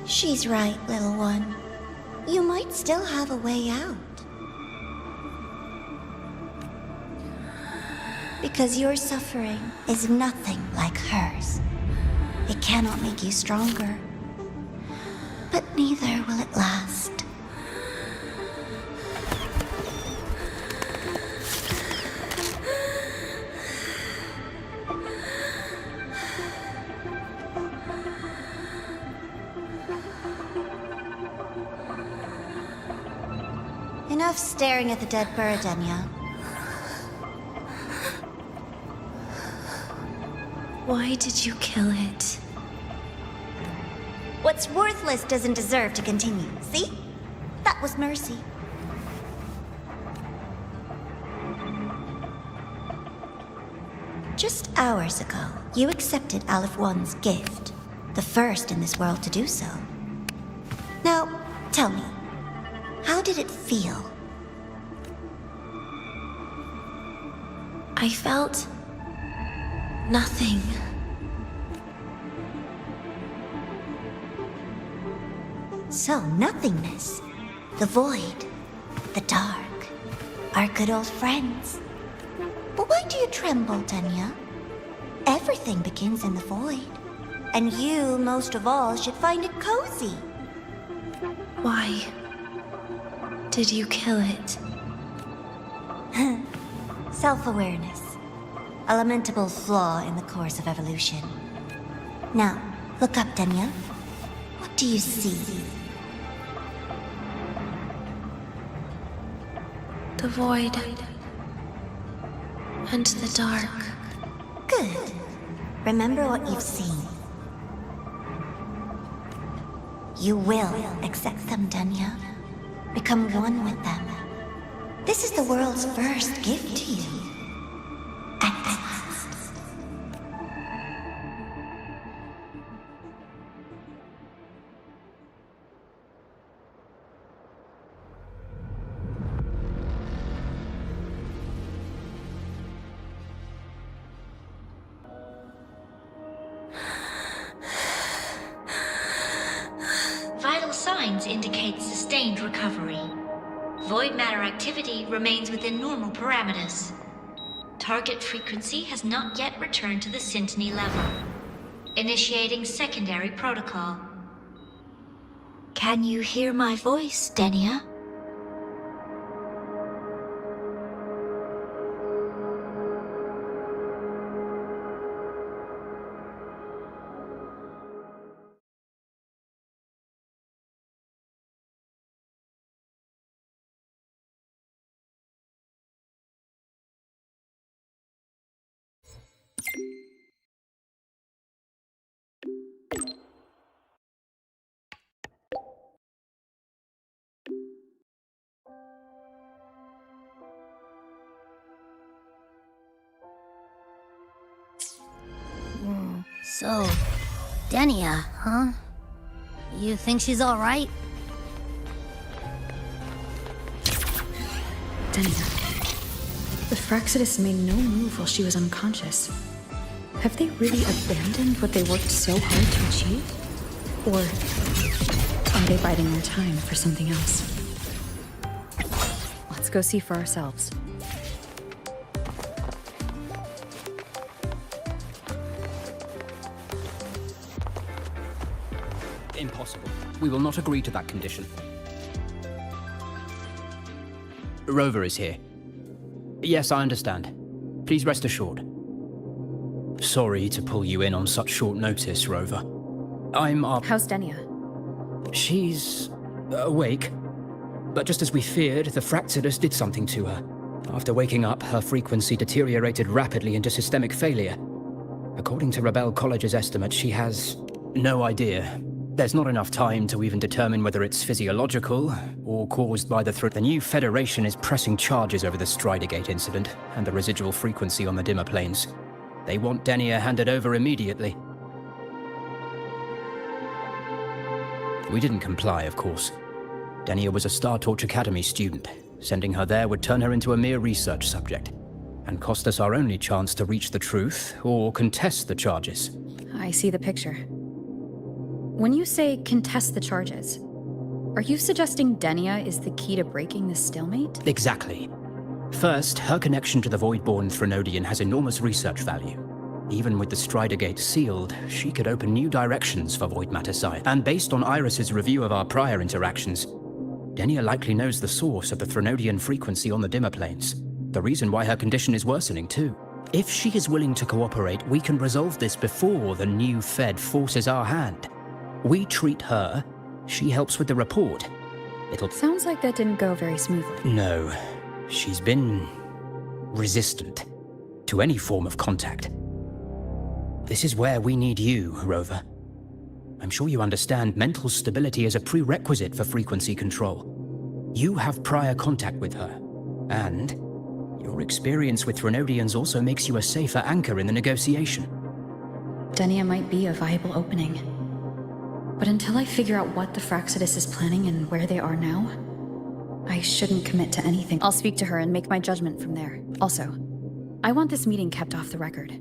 She's right, little one. You might still have a way out. Because your suffering is nothing like hers. It cannot make you stronger, but neither will it last. Enough staring at the dead bird, Denya. Why did you kill it? What's worthless doesn't deserve to continue, see? That was mercy. Just hours ago, you accepted Aleph One's gift, the first in this world to do so. Now, tell me, how did it feel? I felt nothing. So, nothingness, the void, the dark, our good old friends. But why do you tremble, Denya? Everything begins in the void, and you, most of all, should find it cozy. Why did you kill it? Self-awareness. A lamentable flaw in the course of evolution. Now, look up, Denya. What do you see? The void. And the dark. Good. Remember what you've seen. You will accept them, Denya. Become one with them. This is the world's first gift to you. At last. Vital signs indicate sustained recovery. Void matter activity remains within normal parameters. Target frequency has not yet returned to the syntony level. Initiating secondary protocol. Can you hear my voice, Denya? So, Denya, huh? You think she's alright? Denya, the Fraxidus made no move while she was unconscious. Have they really abandoned what they worked so hard to achieve? Or are they biding their time for something else? Let's go see for ourselves. Impossible. We will not agree to that condition. Rover is here. Yes, I understand. Please rest assured. Sorry to pull you in on such short notice, Rover. I'm up. How's Denya? She's awake. But just as we feared, the Fraxidus did something to her. After waking up, her frequency deteriorated rapidly into systemic failure. According to Rebel College's estimate, she has no idea. There's not enough time to even determine whether it's physiological or caused by the threat. The new Federation is pressing charges over the Stridergate incident and the residual frequency on the dimmer planes. They want Denya handed over immediately. We didn't comply, of course. Denya was a Star Torch Academy student. Sending her there would turn her into a mere research subject and cost us our only chance to reach the truth or contest the charges. I see the picture. When you say contest the charges, are you suggesting Denia is the key to breaking this stalemate? Exactly. First, her connection to the Voidborn Threnodian has enormous research value. Even with the Strider Gate sealed, she could open new directions for Void Matter science. And based on Iris's review of our prior interactions, Denia likely knows the source of the Threnodian frequency on the dimmer planes. The reason why her condition is worsening, too. If she is willing to cooperate, we can resolve this before the new Fed forces our hand. We treat her, she helps with the report. Sounds like that didn't go very smoothly. No. She's been resistant to any form of contact. This is where we need you, Rover. I'm sure you understand mental stability is a prerequisite for frequency control. You have prior contact with her, and your experience with Threnodians also makes you a safer anchor in the negotiation. Denia might be a viable opening. But until I figure out what the Fractsidus is planning and where they are now, I shouldn't commit to anything. I'll speak to her and make my judgment from there. Also, I want this meeting kept off the record.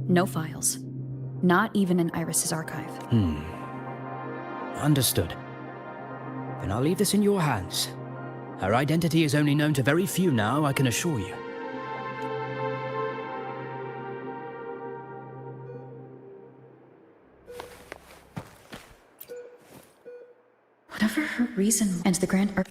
No files. Not even in Iris's archive. Understood. Then I'll leave this in your hands. Her identity is only known to very few now, I can assure you. Whatever her reason and the Grand Arc...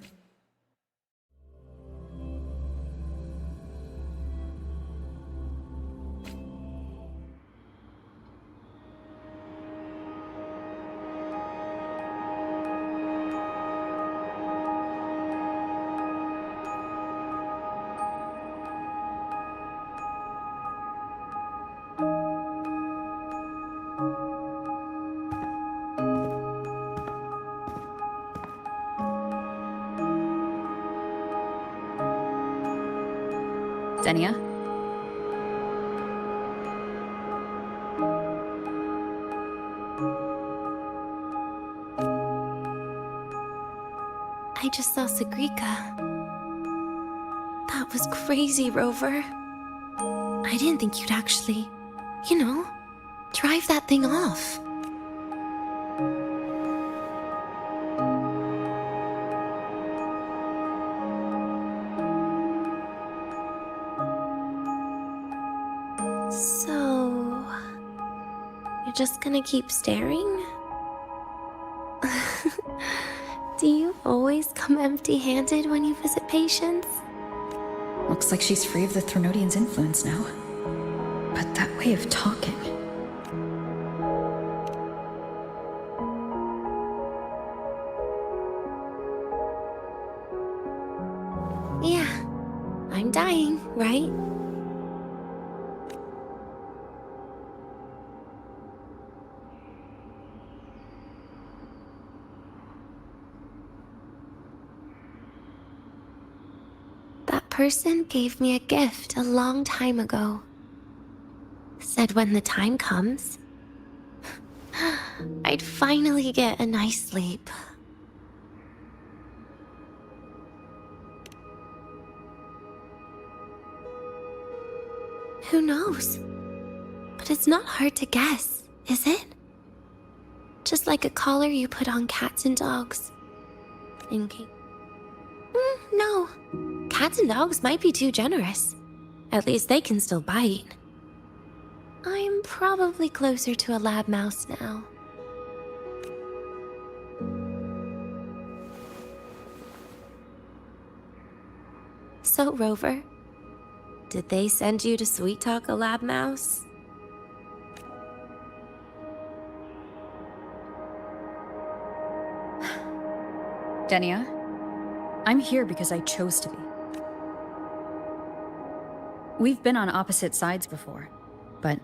Denia? I just saw Sagrika. That was crazy, Rover. I didn't think you'd actually, drive that thing off. So, you're just gonna keep staring? Do you always come empty-handed when you visit patients? Looks like she's free of the Threnodian's influence now. But that way of talking... Yeah, I'm dying, right? That person gave me a gift a long time ago. Said when the time comes, I'd finally get a nice sleep. Who knows? But it's not hard to guess, is it? Just like a collar you put on cats and dogs. Thinking. No. Cats and dogs might be too generous. At least they can still bite. I'm probably closer to a lab mouse now. So, Rover, did they send you to sweet talk a lab mouse? Denia, I'm here because I chose to be. We've been on opposite sides before, but...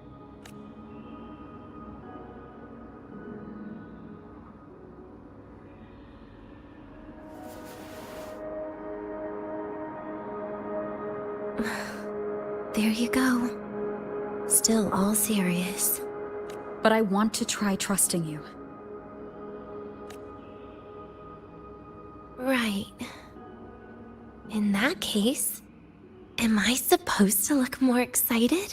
There you go. Still all serious. But I want to try trusting you. Right. In that case, am I supposed to look more excited?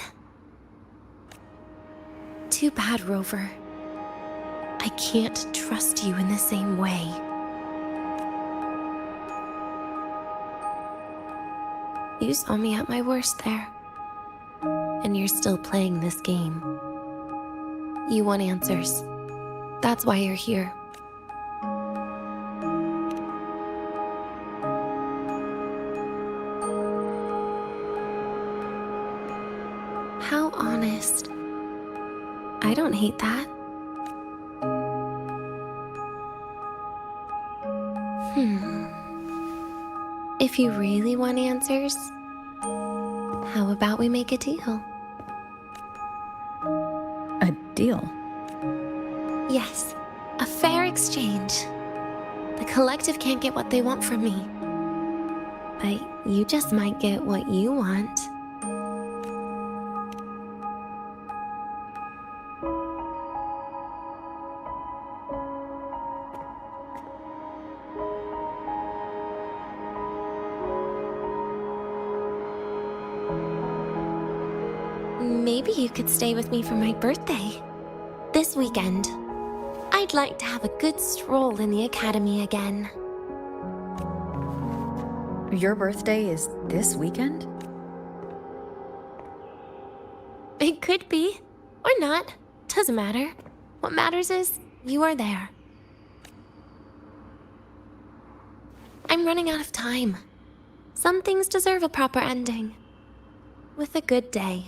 Too bad, Rover. I I can't trust you in the same way. You saw me at my worst there. And you're still playing this game. You want answers. That's why you're here. How honest. I don't hate that. If you really want answers, how about we make a deal? A deal? Yes, a fair exchange. The collective can't get what they want from me. But you just might get what you want. Maybe you could stay with me for my birthday. This weekend. I'd like to have a good stroll in the academy again. Your birthday is this weekend? It could be, or not. Doesn't matter. What matters is you are there. I'm running out of time. Some things deserve a proper ending. With a good day.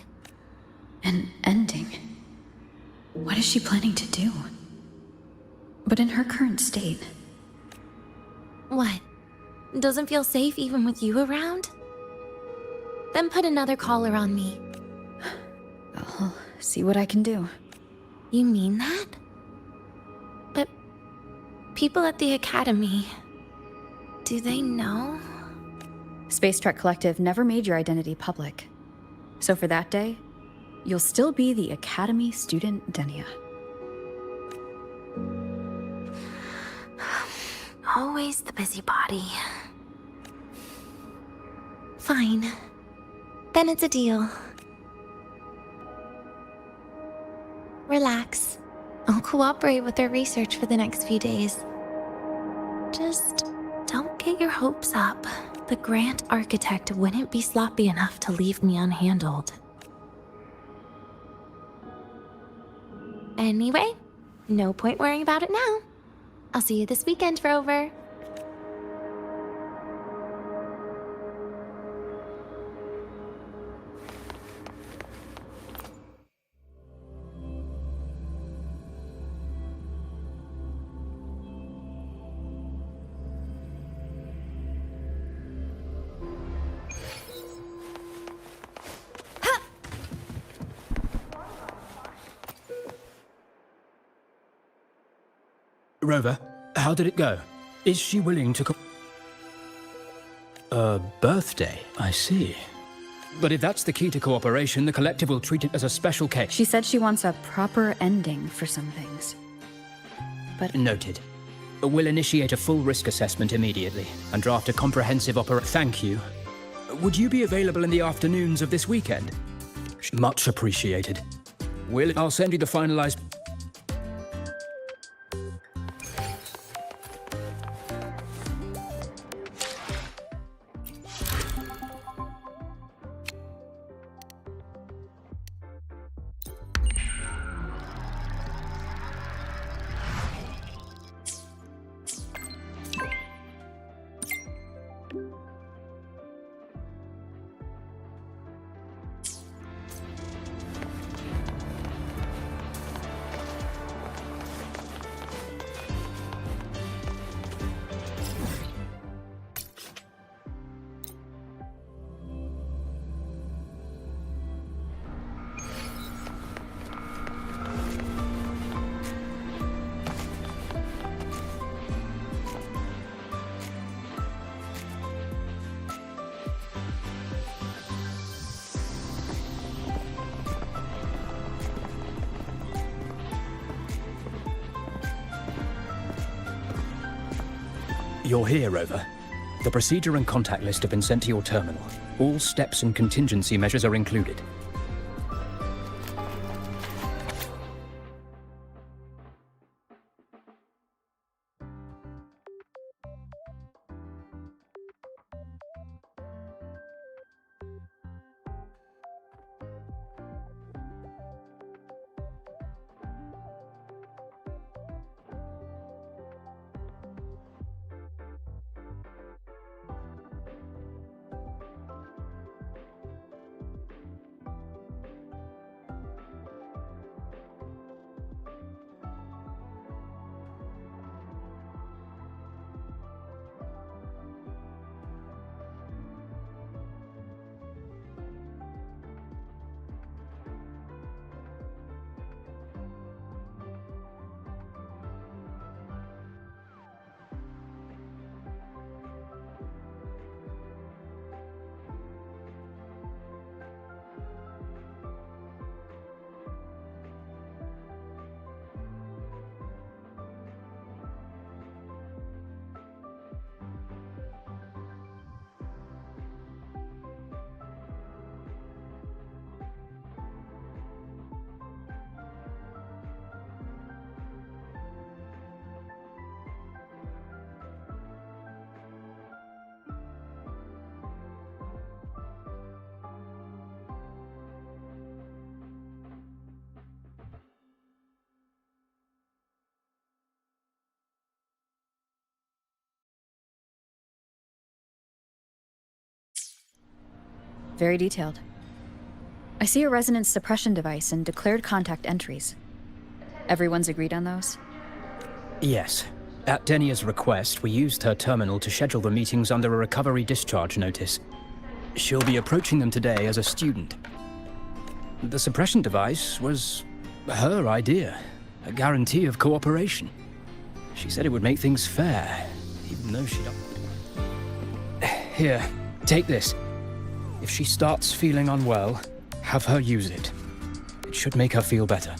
An ending? What is she planning to do? But in her current state... What? Doesn't feel safe even with you around? Then put another collar on me. I'll see what I can do. You mean that? But people at the academy, do they know? Space Trek Collective never made your identity public. So for that day, you'll still be the Academy student Denia. Always the busybody. Fine. Then it's a deal. Relax. I'll cooperate with their research for the next few days. Just don't get your hopes up. The Grant Architect wouldn't be sloppy enough to leave me unhandled. Anyway, no point worrying about it now. I'll see you this weekend, Rover. Rover, how did it go? Is she willing to A birthday, I see. But if that's the key to cooperation, the Collective will treat it as a special case. She said she wants a proper ending for some things. But... Noted. We'll initiate a full risk assessment immediately and draft a comprehensive Thank you. Would you be available in the afternoons of this weekend? Much appreciated. I'll send you the finalized... You're here, Rover. The procedure and contact list have been sent to your terminal. All steps and contingency measures are included. Very detailed. I see a resonance suppression device and declared contact entries. Everyone's agreed on those? Yes. At Denia's request, we used her terminal to schedule the meetings under a recovery discharge notice. She'll be approaching them today as a student. The suppression device was her idea, a guarantee of cooperation. She said it would make things fair, even though she don't... Here, take this. If she starts feeling unwell, have her use it. It should make her feel better.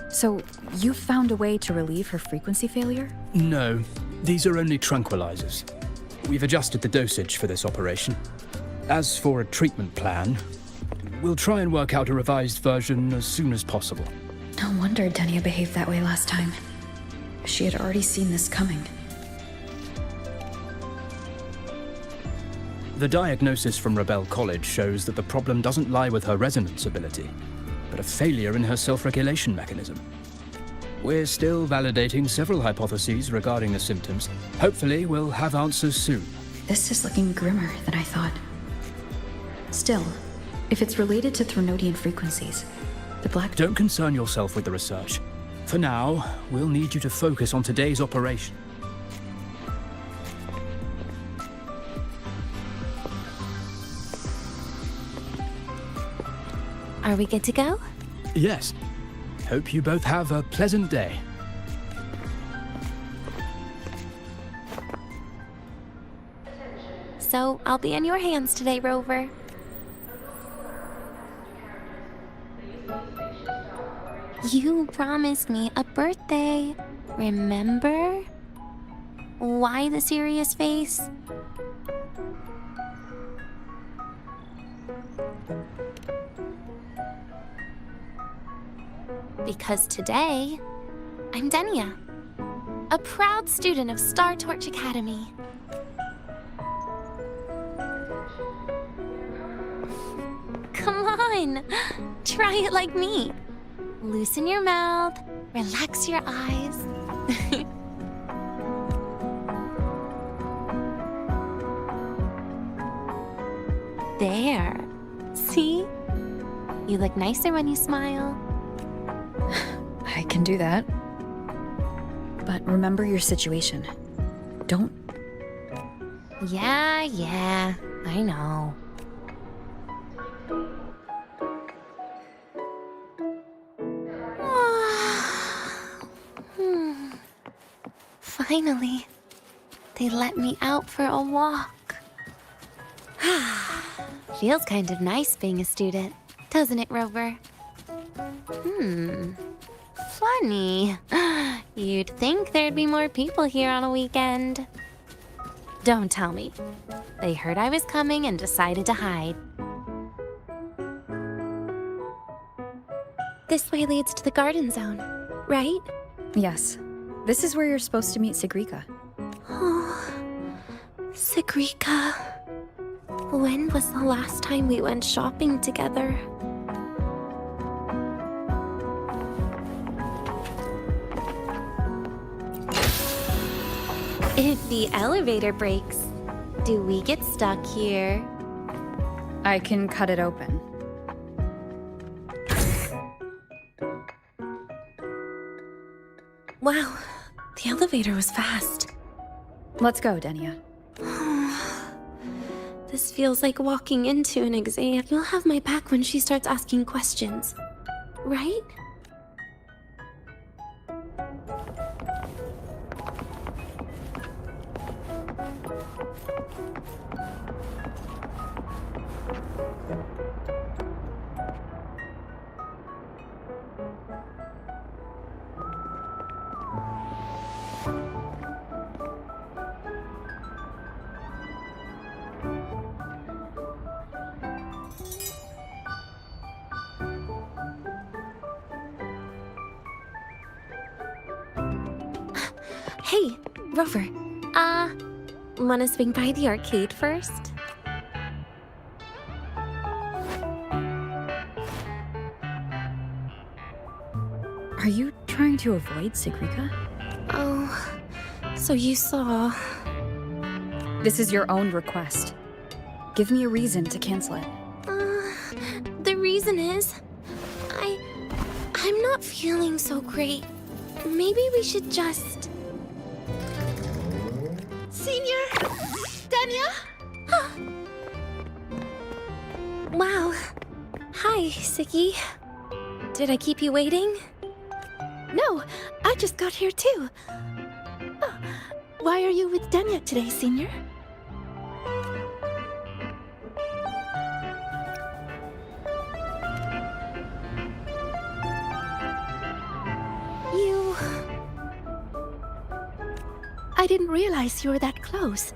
So, you found a way to relieve her frequency failure? No, these are only tranquilizers. We've adjusted the dosage for this operation. As for a treatment plan, we'll try and work out a revised version as soon as possible. No wonder Denia behaved that way last time. She had already seen this coming. The diagnosis from Rebel College shows that the problem doesn't lie with her resonance ability, but a failure in her self-regulation mechanism. We're still validating several hypotheses regarding the symptoms. Hopefully, we'll have answers soon. This is looking grimmer than I thought. Still, if it's related to Threnodian frequencies, the Black... Don't concern yourself with the research. For now, we'll need you to focus on today's operation. Are we good to go? Yes. Hope you both have a pleasant day. So, I'll be in your hands today, Rover. You promised me a birthday, remember? Why the serious face? Because today, I'm Denia, a proud student of Star Torch Academy. Come on, try it like me. Loosen your mouth, relax your eyes. There. See? You look nicer when you smile. I can do that. But remember your situation. Don't... Yeah, I know. Finally, they let me out for a walk. Feels kind of nice being a student, doesn't it, Rover? Funny. You'd think there'd be more people here on a weekend. Don't tell me. They heard I was coming and decided to hide. This way leads to the garden zone, right? Yes. This is where you're supposed to meet Sigrika. Oh, Sigrika. When was the last time we went shopping together? If the elevator breaks, do we get stuck here? I can cut it open. Wow, the elevator was fast. Let's go, Denia. This feels like walking into an exam. You'll have my back when she starts asking questions, right? Hey, Rover. Wanna swing by the arcade first? Are you trying to avoid Sigrika? Oh, so you saw... This is your own request. Give me a reason to cancel it. reason is, I'm not feeling so great. Maybe we should just... Senior! Danya! Wow. Hi, Siki. Did I keep you waiting? No, I just got here too. Oh, why are you with Danya today, Senior? I didn't realize you were that close.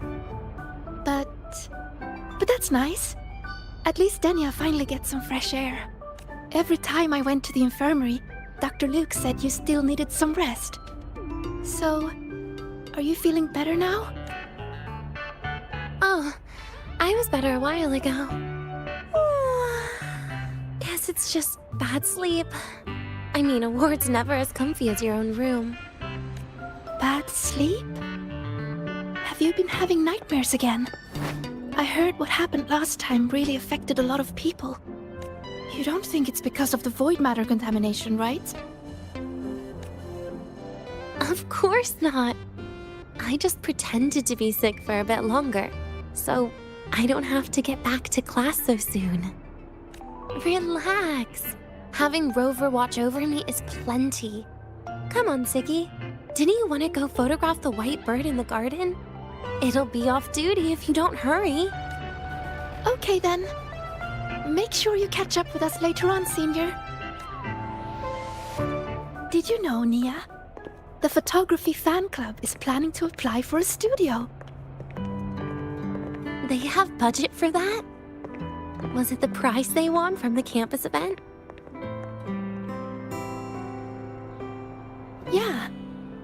But that's nice. At least Danya finally gets some fresh air. Every time I went to the infirmary, Dr. Luke said you still needed some rest. So, are you feeling better now? Oh, I was better a while ago. Guess it's just bad sleep. I mean, a ward's never as comfy as your own room. Bad sleep? Have you been having nightmares again? I heard what happened last time really affected a lot of people. You don't think it's because of the void matter contamination, right? Of course not. I just pretended to be sick for a bit longer, so I don't have to get back to class so soon. Relax. Having Rover watch over me is plenty. Come on, Siggy. Didn't you want to go photograph the white bird in the garden? It'll be off duty if you don't hurry. Okay then. Make sure you catch up with us later on, Senior. Did you know, Nia? The photography fan club is planning to apply for a studio. They have budget for that? Was it the prize they won from the campus event? Yeah.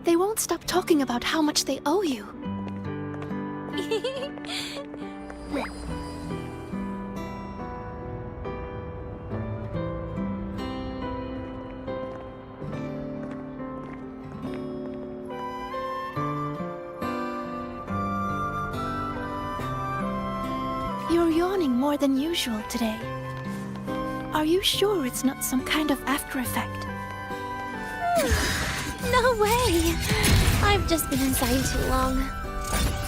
They won't stop talking about how much they owe you. You're yawning more than usual today. Are you sure it's not some kind of after effect? No way! I've just been inside too long.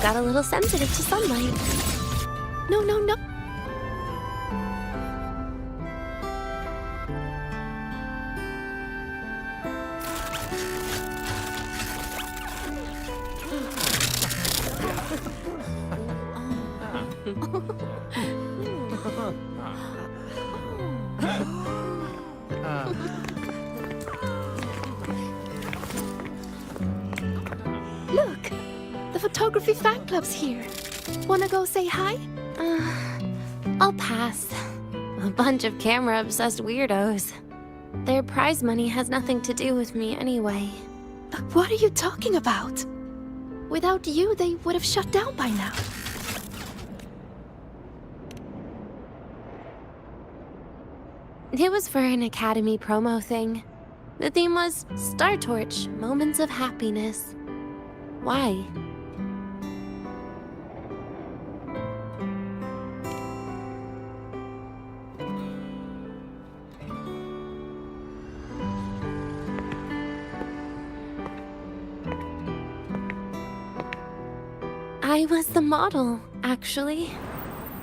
Got a little sensitive to sunlight. No. Look, the photography fan club's here. Wanna go say hi? I'll pass. A bunch of camera-obsessed weirdos. Their prize money has nothing to do with me anyway. What are you talking about? Without you, they would have shut down by now. It was for an Academy promo thing. The theme was Star Torch, Moments of Happiness. Why? I was the model, actually.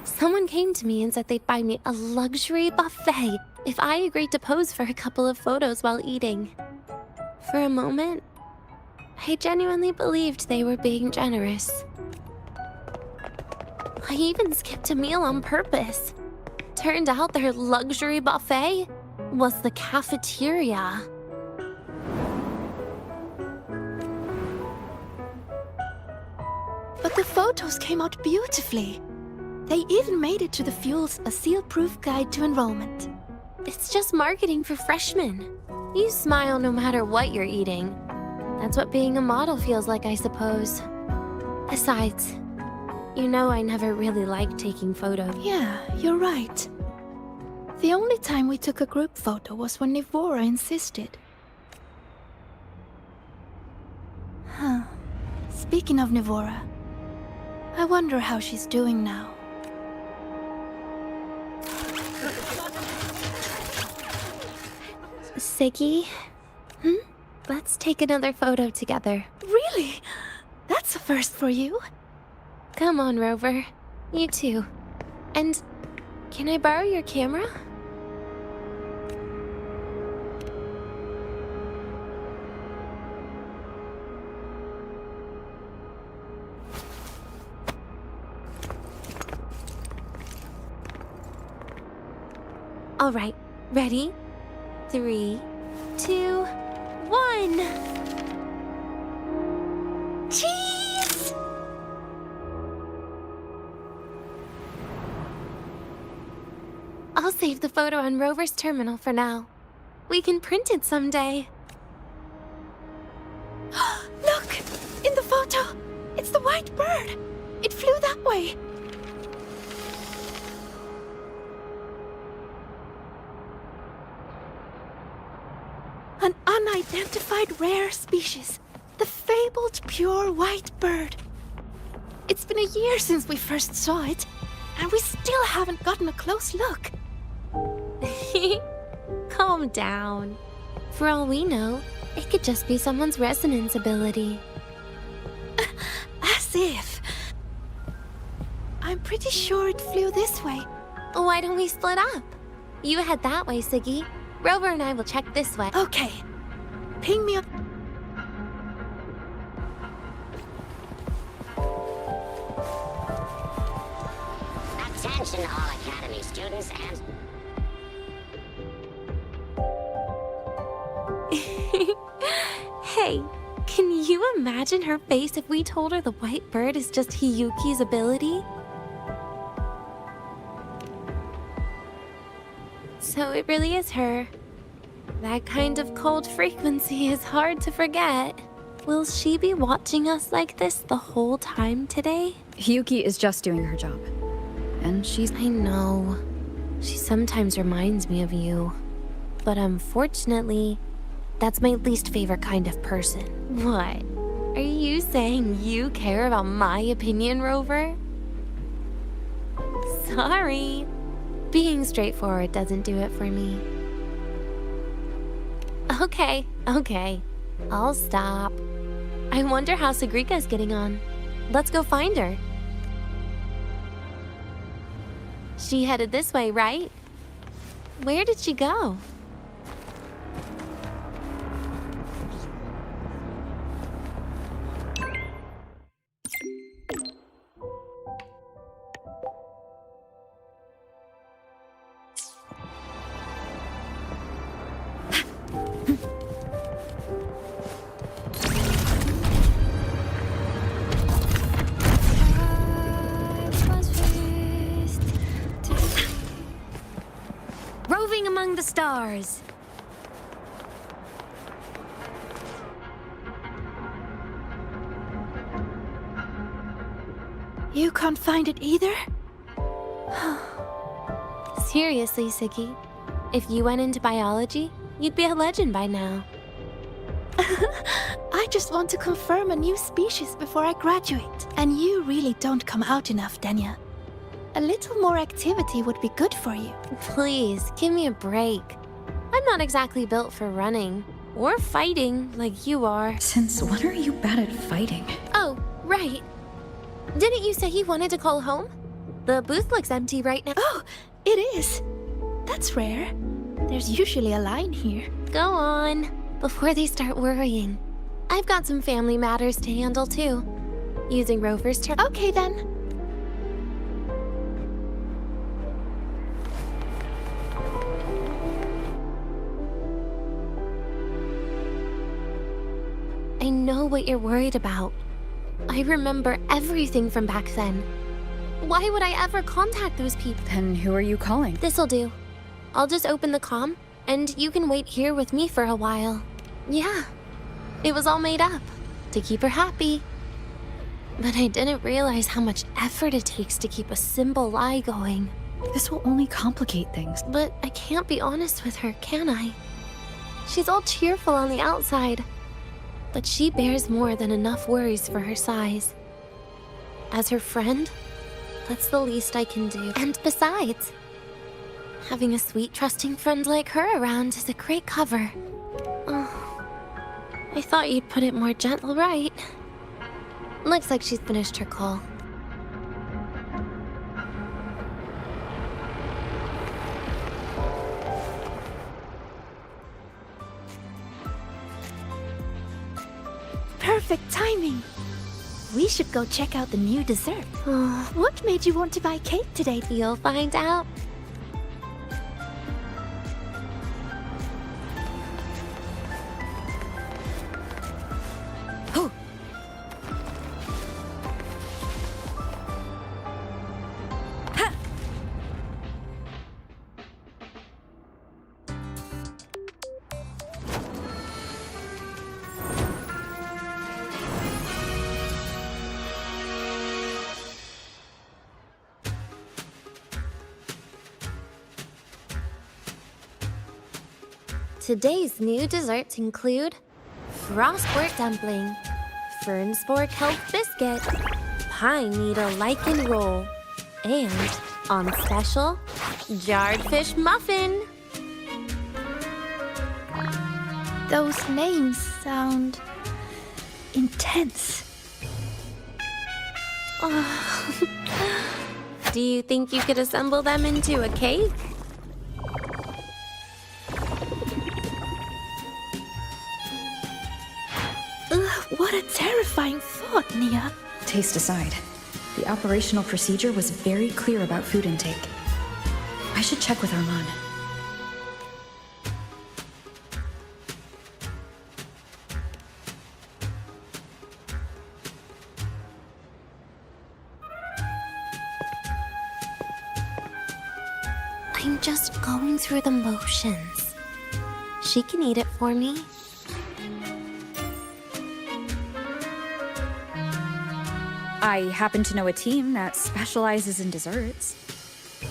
Someone came to me and said they'd buy me a luxury buffet if I agreed to pose for a couple of photos while eating. For a moment, I genuinely believed they were being generous. I even skipped a meal on purpose. Turned out their luxury buffet was the cafeteria. But the photos came out beautifully. They even made it to the Fuel's A Seal-Proof Guide to Enrollment. It's just marketing for freshmen. You smile no matter what you're eating. That's what being a model feels like, I suppose. Besides, you know I never really liked taking photos. Yeah, you're right. The only time we took a group photo was when Nivora insisted. Huh. Speaking of Nivora, I wonder how she's doing now. Siggy? Let's take another photo together. Really? That's a first for you. Come on, Rover. You too. And can I borrow your camera? All right, ready? 3, 2, 1. Cheese! I'll save the photo on Rover's terminal for now. We can print it someday. Look! In the photo! It's the white bird! It flew that way! An unidentified rare species. The fabled pure white bird. It's been a year since we first saw it, and we still haven't gotten a close look. Calm down. For all we know, it could just be someone's resonance ability. As if. I'm pretty sure it flew this way. Why don't we split up? You head that way, Siggy. Rover and I will check this way. Okay. Ping me up. Attention all Academy students and... Hey, can you imagine her face if we told her the white bird is just Hiyuki's ability? So it really is her. That kind of cold frequency is hard to forget. Will she be watching us like this the whole time today? Hiyuki is just doing her job. And she's... I know. She sometimes reminds me of you. But unfortunately, that's my least favorite kind of person. What? Are you saying you care about my opinion, Rover? Sorry. Being straightforward doesn't do it for me. Okay. I'll stop. I wonder how Sagrika's getting on. Let's go find her. She headed this way, right? Where did she go? Roving among the stars. You can't find it either? Seriously, Siggy. If you went into biology, you'd be a legend by now. I just want to confirm a new species before I graduate. And you really don't come out enough, Denya. A little more activity would be good for you. Please, give me a break. I'm not exactly built for running or fighting like you are. Since when are you bad at fighting? Oh, right. Didn't you say you wanted to call home? The booth looks empty right now. Oh, it is. That's rare. There's usually a line here. Go on, before they start worrying. I've got some family matters to handle too. Using Rover's turn. Okay then. I know what you're worried about. I remember everything from back then. Why would I ever contact those people? Then who are you calling? This'll do. I'll just open the comm, and you can wait here with me for a while. Yeah, it was all made up, to keep her happy. But I didn't realize how much effort it takes to keep a simple lie going. This will only complicate things. But I can't be honest with her, can I? She's all cheerful on the outside, but she bears more than enough worries for her size. As her friend, that's the least I can do. And besides, Having a sweet, trusting friend like her around is a great cover. Oh, I thought you'd put it more gentle, right? Looks like she's finished her call. Perfect timing. We should go check out the new dessert. Oh, What made you want to buy cake today? you'll find out. Today's new desserts include Frostwort Dumpling, Fernspore Kelp Biscuit, Pine Needle Lichen Roll, and, on special, Jarred Fish Muffin. Those names sound intense. Do you think you could assemble them into a cake? What a terrifying thought, Nia. Taste aside, the operational procedure was very clear about food intake. I should check with Arman. I'm just going through the motions. She can eat it for me. I happen to know a team that specializes in desserts.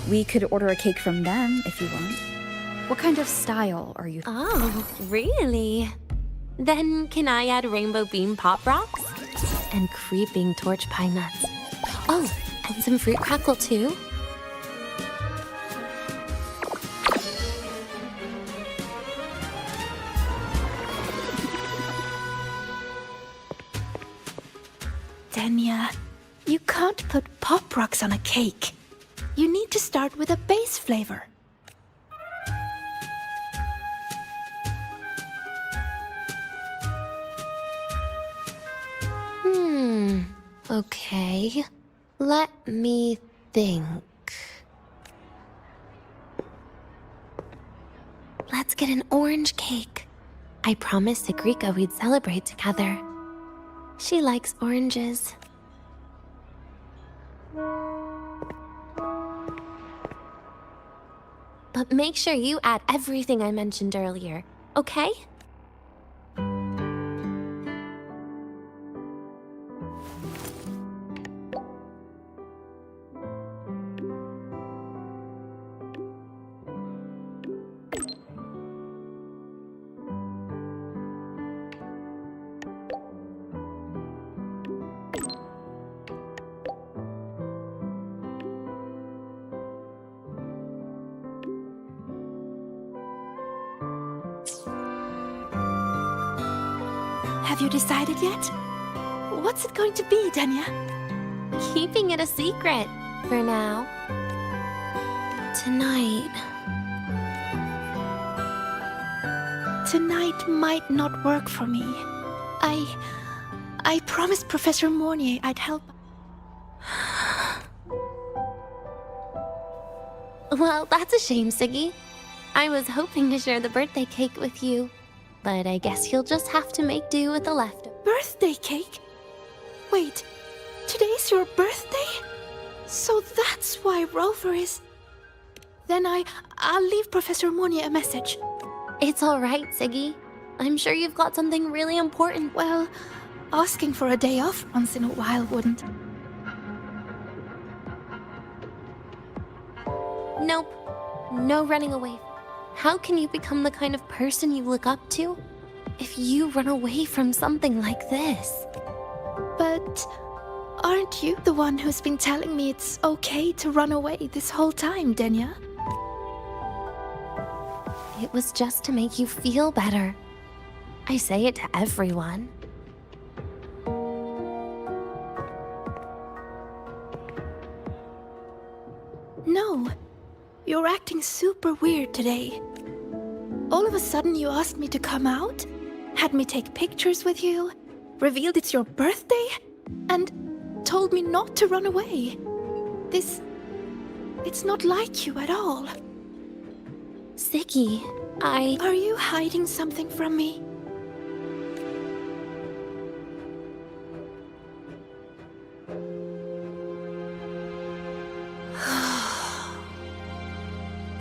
We could order a cake from them if you want. What kind of style are you? Oh, really? Then can I add rainbow bean pop rocks? And creeping torch pine nuts. Oh, and some fruit crackle too? Denya, you can't put pop rocks on a cake. You need to start with a base flavor. Okay. Let me think. Let's get an orange cake. I promised Sigrika we'd celebrate together. She likes oranges. But make sure you add everything I mentioned earlier, okay? Have you decided yet? What's it going to be, Denya? Keeping it a secret for now. Tonight. Tonight might not work for me. I promised Professor Mornier I'd help. Well, that's a shame, Siggy. I was hoping to share the birthday cake with you, but I guess you'll just have to make do with the leftovers. Birthday cake? Wait, today's your birthday? So that's why Rover is... Then I'll leave Professor Mornier a message. It's all right, Siggy. I'm sure you've got something really important. Well, asking for a day off once in a while wouldn't. Nope. No running away. How can you become the kind of person you look up to if you run away from something like this? But aren't you the one who's been telling me it's okay to run away this whole time, Denya? It was just to make you feel better. I say it to everyone. No, you're acting super weird today. All of a sudden you asked me to come out, had me take pictures with you, revealed it's your birthday, and told me not to run away. It's not like you at all. Ziggy, Are you hiding something from me?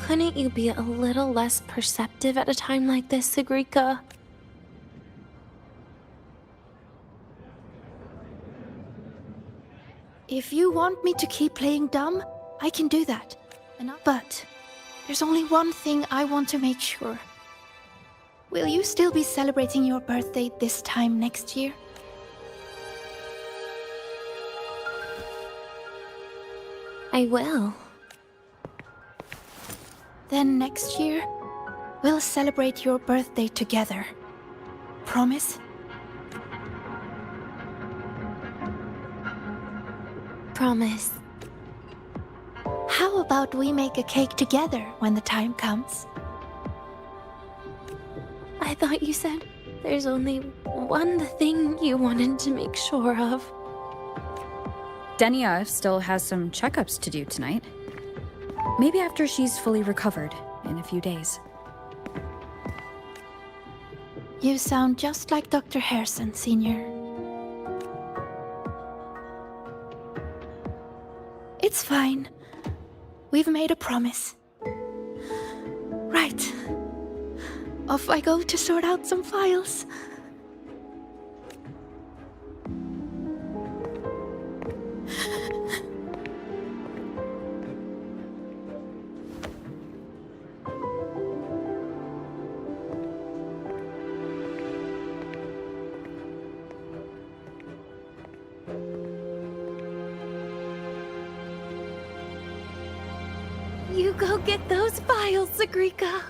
Couldn't you be a little less perceptive at a time like this, Sigrika? If you want me to keep playing dumb, I can do that. But there's only one thing I want to make sure. Will you still be celebrating your birthday this time next year? I will. Then next year, we'll celebrate your birthday together. Promise? Promise. How about we make a cake together when the time comes? I thought you said there's only one thing you wanted to make sure of. Denia still has some checkups to do tonight. Maybe after she's fully recovered in a few days. You sound just like Dr. Harrison, Senior. It's fine. We've made a promise. Right. Off I go to sort out some files. You go get those files, Sigrika.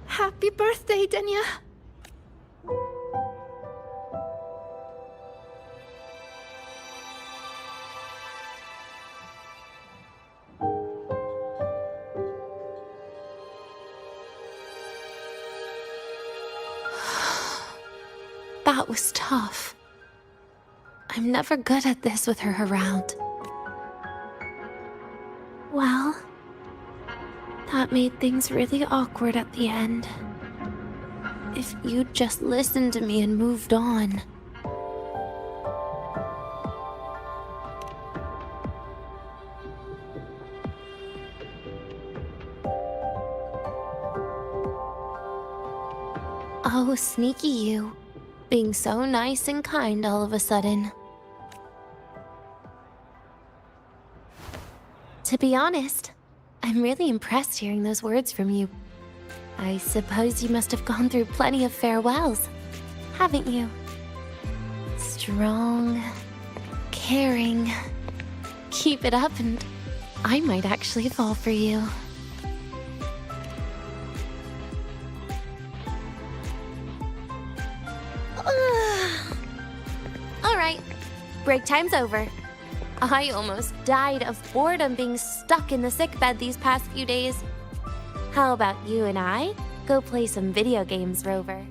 Happy birthday, Denia. That was tough. I'm never good at this with her around. Well, that made things really awkward at the end. If you'd just listened to me and moved on. Oh, sneaky you. Being so nice and kind all of a sudden. To be honest, I'm really impressed hearing those words from you. I suppose you must have gone through plenty of farewells, haven't you? Strong, caring. Keep it up and I might actually fall for you. Alright, break time's over. I almost died of boredom being stuck in the sickbed these past few days. How about you and I go play some video games, Rover?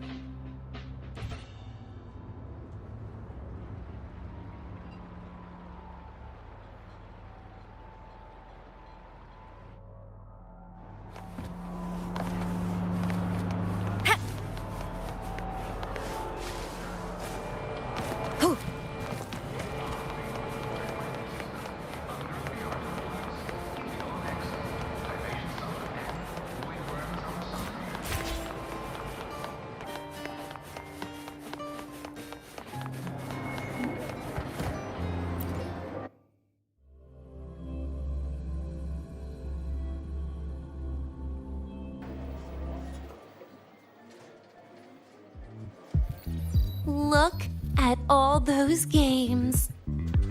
Look at all those games.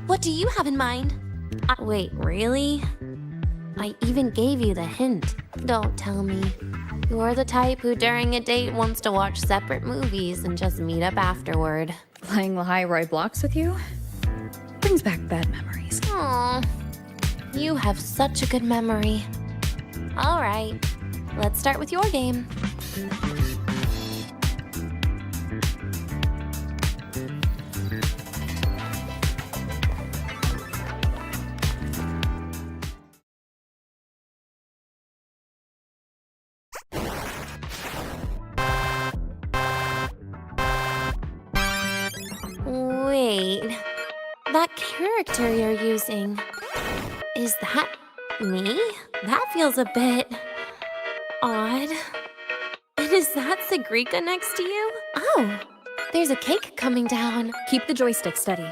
What do you have in mind? Wait, really? I even gave you the hint. Don't tell me. You're the type who during a date wants to watch separate movies and just meet up afterward. Playing Lahai blocks with you? Brings back bad memories. Aw, you have such a good memory. All right, let's start with your game. Wait, that character you're using, is that me? That feels a bit odd. And is that Sagrika next to you? Oh, there's a cake coming down. Keep the joystick steady.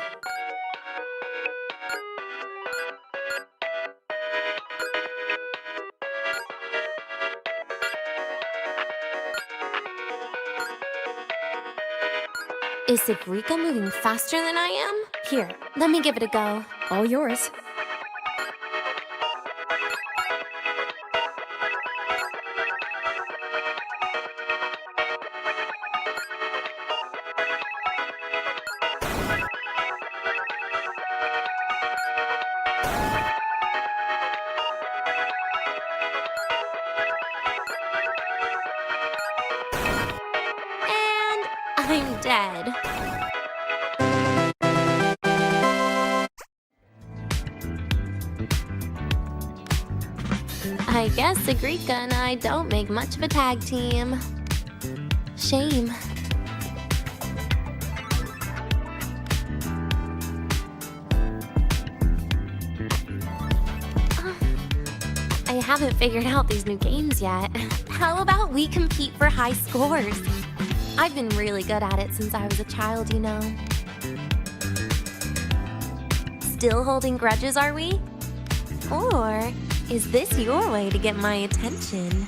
Is Sagrika moving faster than I am? Here, let me give it a go. All yours. And I'm dead. I guess Sagrika and I don't make much of a tag team. Shame. I haven't figured out these new games yet. How about we compete for high scores? I've been really good at it since I was a child, you know. Still holding grudges, are we? Or is this your way to get my attention?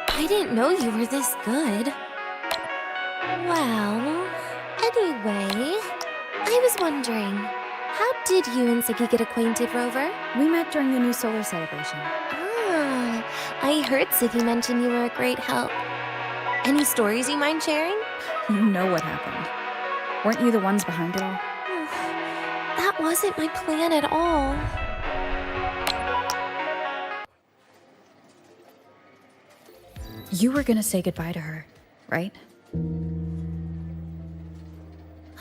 I didn't know you were this good. Well, anyway, I was wondering, how did you and Siggy get acquainted, Rover? We met during the new solar celebration. Ah, I heard Siggy mention you were a great help. Any stories you mind sharing? You know what happened. Weren't you the ones behind it all? That wasn't my plan at all. You were gonna say goodbye to her, right?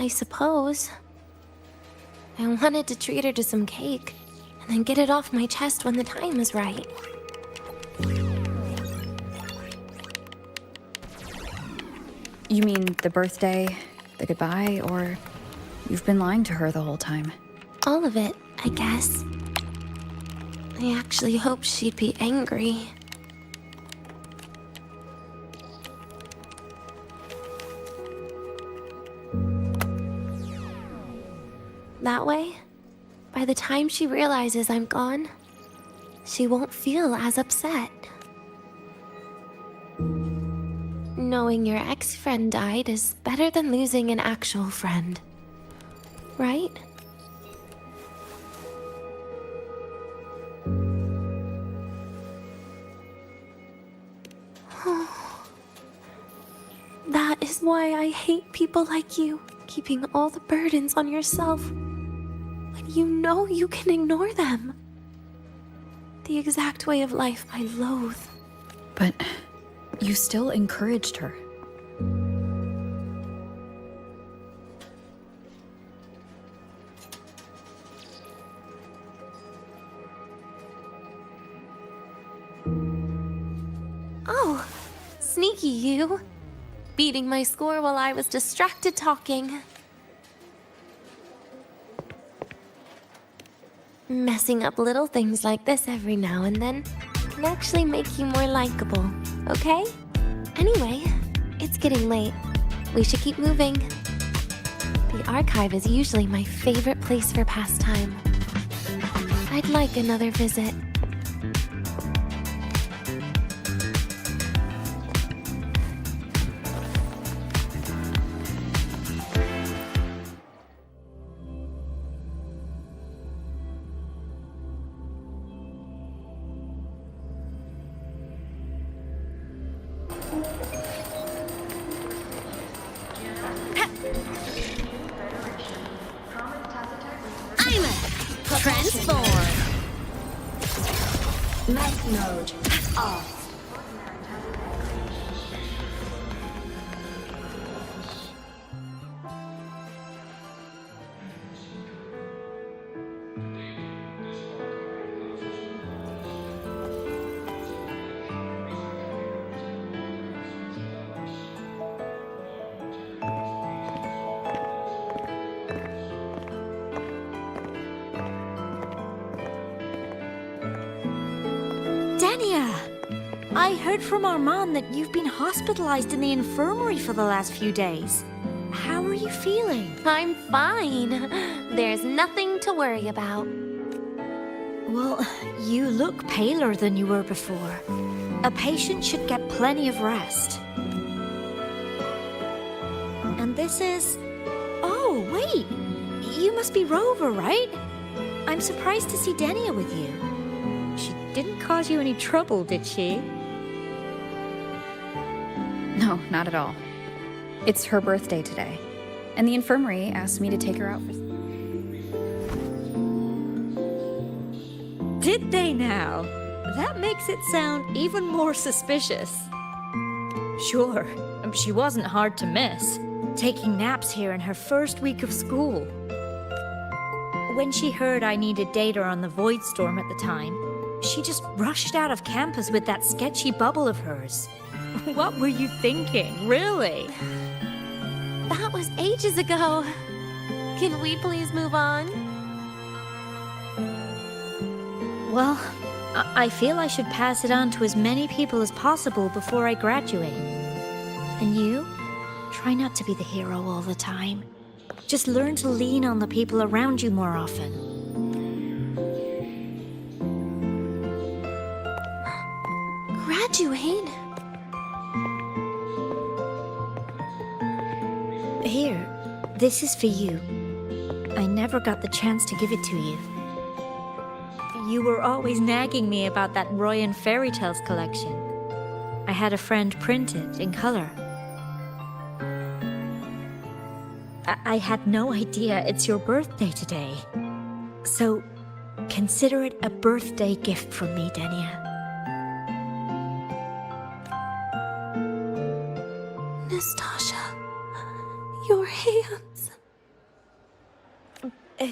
I suppose. I wanted to treat her to some cake, and then get it off my chest when the time was right. You mean the birthday, the goodbye, or you've been lying to her the whole time? All of it, I guess. I actually hoped she'd be angry. That way, by the time she realizes I'm gone, she won't feel as upset. Knowing your ex-friend died is better than losing an actual friend, right? That is why I hate people like you, keeping all the burdens on yourself. When you know you can ignore them. The exact way of life I loathe. But you still encouraged her. Oh, sneaky you. Beating my score while I was distracted talking. Messing up little things like this every now and then can actually make you more likable, okay? Anyway, it's getting late. We should keep moving. The archive is usually my favorite place for pastime. I'd like another visit. Transform! Mech mode off. I heard from Armand that you've been hospitalized in the infirmary for the last few days. How are you feeling? I'm fine. There's nothing to worry about. Well, you look paler than you were before. A patient should get plenty of rest. And this is... Oh, wait! You must be Rover, right? I'm surprised to see Denia with you. She didn't cause you any trouble, did she? No, not at all. It's her birthday today, and the infirmary asked me to take her out for... Did they now? That makes it sound even more suspicious. Sure, she wasn't hard to miss, taking naps here in her first week of school. When she heard I needed data on the Void Storm at the time, she just rushed out of campus with that sketchy bubble of hers. What were you thinking, really? That was ages ago. Can we please move on? Well, I feel I should pass it on to as many people as possible before I graduate. And you? Try not to be the hero all the time. Just learn to lean on the people around you more often. Graduate? Here, this is for you. I never got the chance to give it to you. You were always nagging me about that Roy and Fairy Tales collection. I had a friend print it in color. I had no idea it's your birthday today. So, consider it a birthday gift from me, Denia. Nastasha, your hands.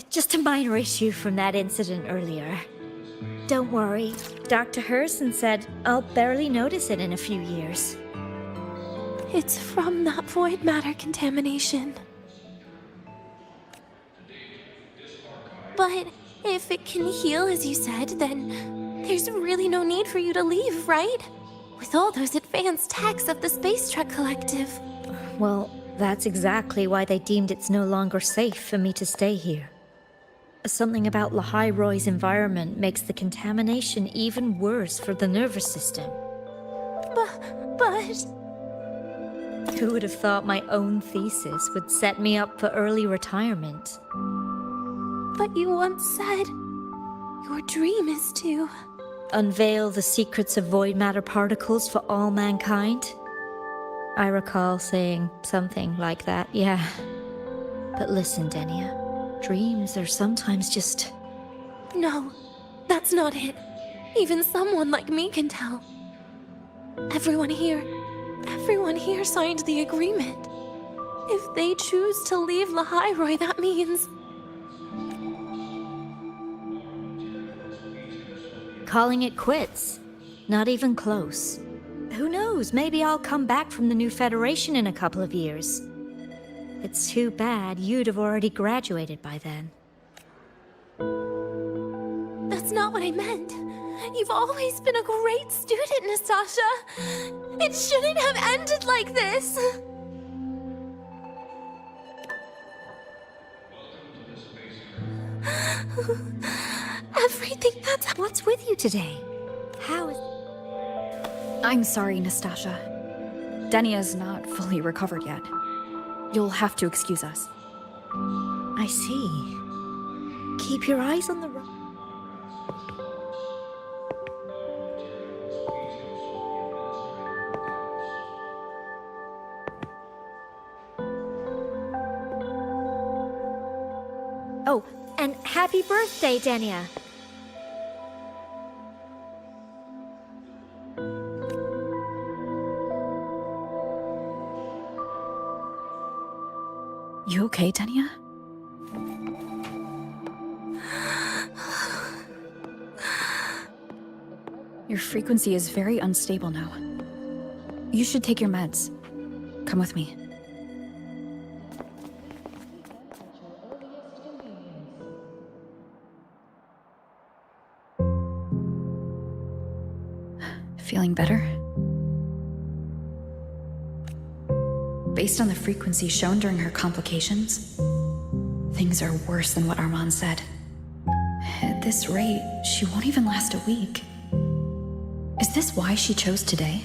Just a minor issue from that incident earlier. Don't worry, Dr. Herson said I'll barely notice it in a few years. It's from that void matter contamination. But if it can heal, as you said, then there's really no need for you to leave, right? With all those advanced techs of the Space Trek Collective. Well, that's exactly why they deemed it's no longer safe for me to stay here. Something about Lahai Roy's environment makes the contamination even worse for the nervous system. But... Who would have thought my own thesis would set me up for early retirement? But you once said your dream is to... Unveil the secrets of void matter particles for all mankind? I recall saying something like that, yeah. But listen, Denia. Dreams are sometimes just... No, that's not it. Even someone like me can tell. Everyone here signed the agreement. If they choose to leave Lahai, that means... Calling it quits. Not even close. Who knows, maybe I'll come back from the new Federation in a couple of years. It's too bad you'd have already graduated by then. That's not what I meant. You've always been a great student, Nastasha. It shouldn't have ended like this. everything that's... What's with you today? How is... I'm sorry, Nastasia. Denia's not fully recovered yet. You'll have to excuse us. I see. Keep your eyes on the road. Oh, and happy birthday, Denia. You okay, Denia? Your frequency is very unstable now. You should take your meds. Come with me. Feeling better? Based on the frequency shown during her complications, things are worse than what Armand said. At this rate, she won't even last a week. Is this why she chose today?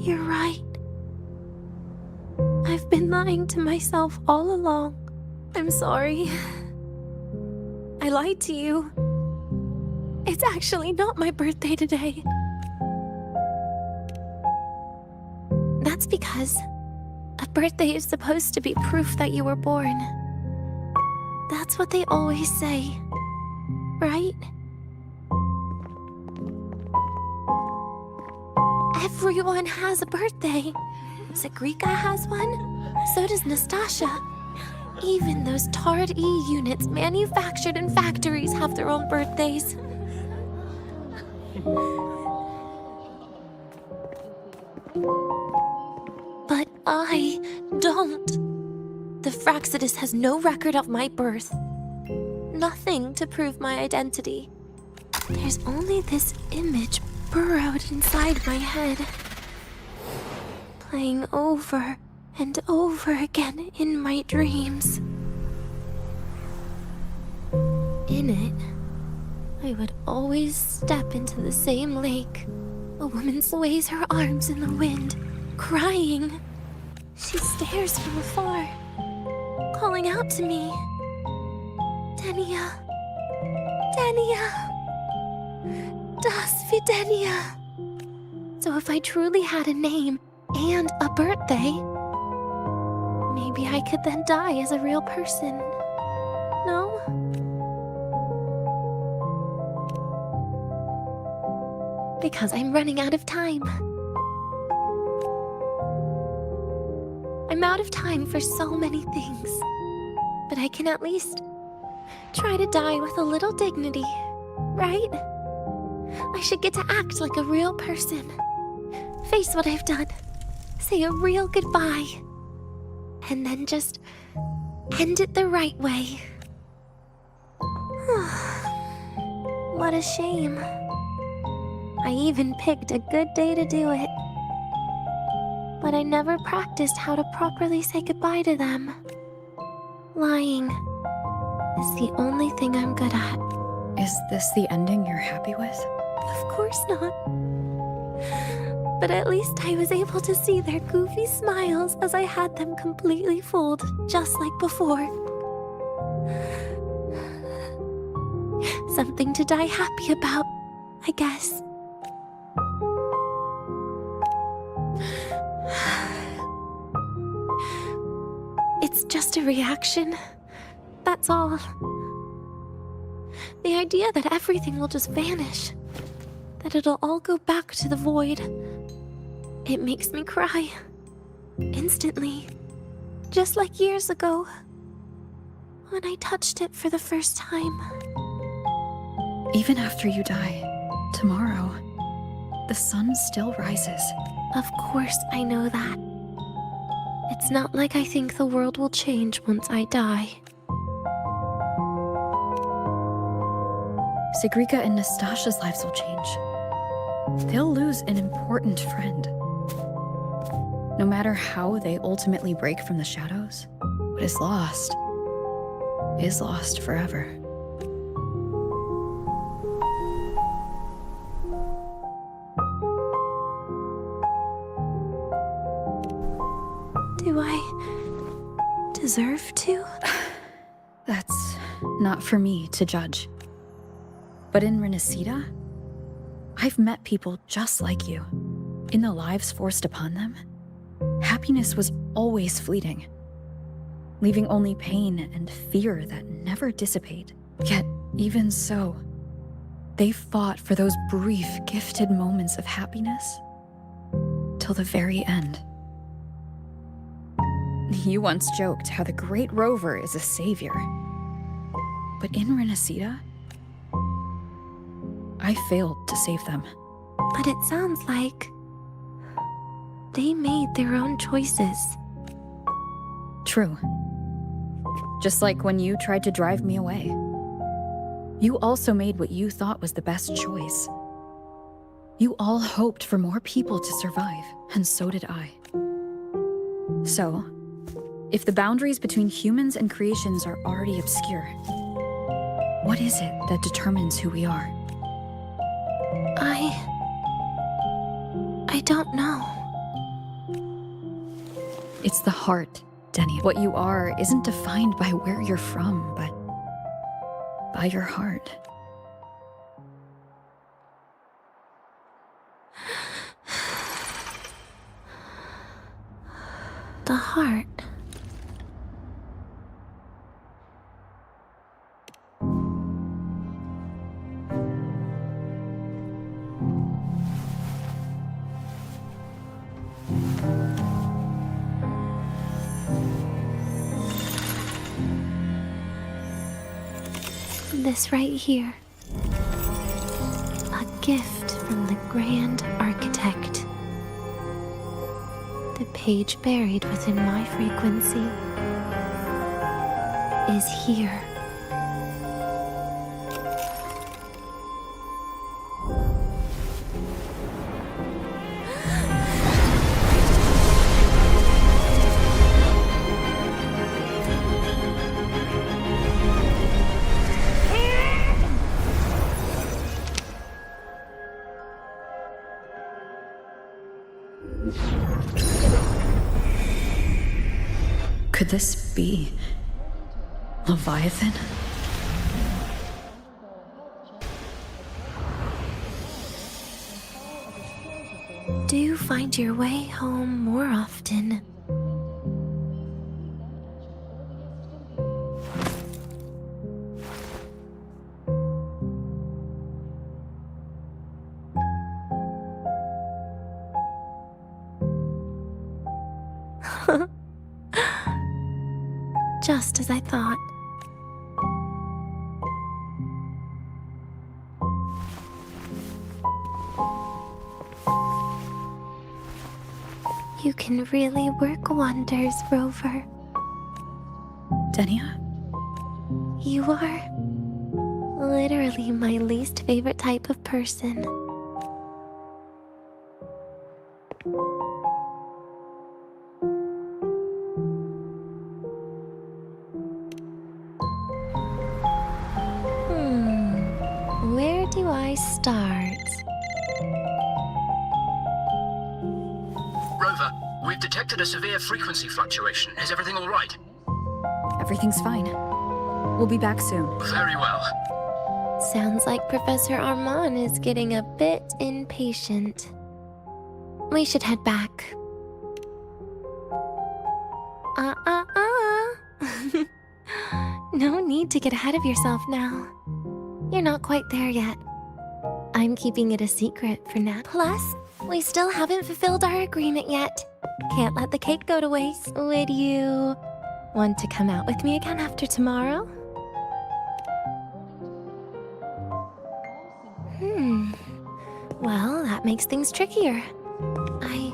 You're right. I've been lying to myself all along. I'm sorry. I lied to you. It's actually not my birthday today. That's because a birthday is supposed to be proof that you were born. That's what they always say, right? Everyone has a birthday. Zagrika has one. So does Nastasia. Even those tarred E units manufactured in factories have their own birthdays. But I don't. The Fraxidus has no record of my birth. Nothing to prove my identity. There's only this image burrowed inside my head, playing over and over again in my dreams. In it, I would always step into the same lake. A woman sways her arms in the wind, crying. She stares from afar, calling out to me, Denia, Denia. Das Videnia. So if I truly had a name and a birthday, maybe I could then die as a real person. No? Because I'm running out of time. I'm out of time for so many things. But I can at least try to die with a little dignity, right? I should get to act like a real person. Face what I've done. Say a real goodbye. And then just end it the right way. What a shame. I even picked a good day to do it. But I never practiced how to properly say goodbye to them. Lying is the only thing I'm good at. Is this the ending you're happy with? Of course not. But at least I was able to see their goofy smiles as I had them completely fooled, just like before. Something to die happy about, I guess. It's just a reaction. That's all. The idea that everything will just vanish. That it'll all go back to the void. It makes me cry. Instantly. Just like years ago. when I touched it for the first time. Even after you die, tomorrow, the sun still rises. Of course I know that. It's not like I think the world will change once I die. Sigrika and Nastasha's lives will change. They'll lose an important friend. No matter how they ultimately break from the shadows, what is lost forever. Do I deserve to? That's not for me to judge. But in Renacida, I've met people just like you. In the lives forced upon them, happiness was always fleeting, leaving only pain and fear that never dissipate. Yet, even so, they fought for those brief, gifted moments of happiness till the very end. You once joked how the Great Rover is a savior. But in Renacida, I failed to save them. But it sounds like they made their own choices. True. Just like when you tried to drive me away. You also made what you thought was the best choice. You all hoped for more people to survive, and so did I. So, if the boundaries between humans and creations are already obscure, what is it that determines who we are? I don't know. It's the heart, Denia. What you are isn't defined by where you're from, but by your heart. The heart. This right here. A gift from the Grand Architect. The page buried within my frequency is here. Could this be Leviathan? Do you find your way home more often? Just as I thought. You can really work wonders, Rover. Denia? You are literally my least favorite type of person. Where do I start? Rover, we've detected a severe frequency fluctuation. Is everything all right? Everything's fine. We'll be back soon. Very well. Sounds like Professor Armand is getting a bit impatient. We should head back. No need to get ahead of yourself now. You're not quite there yet. I'm keeping it a secret for now. Plus, we still haven't fulfilled our agreement yet. Can't let the cake go to waste. Would you Want to come out with me again after tomorrow? Well, that makes things trickier. I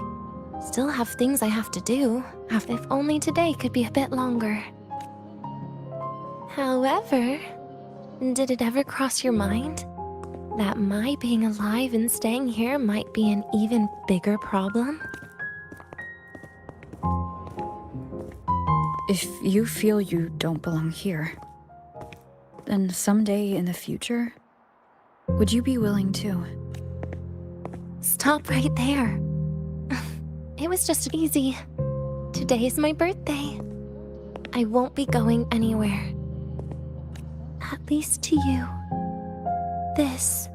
still have things I have to do. If only today could be a bit longer. However, did it ever cross your mind that my being alive and staying here might be an even bigger problem? If you feel you don't belong here, then someday in the future, would you be willing to? Stop right there. It was just easy. Today is my birthday. I won't be going anywhere. At least to you. This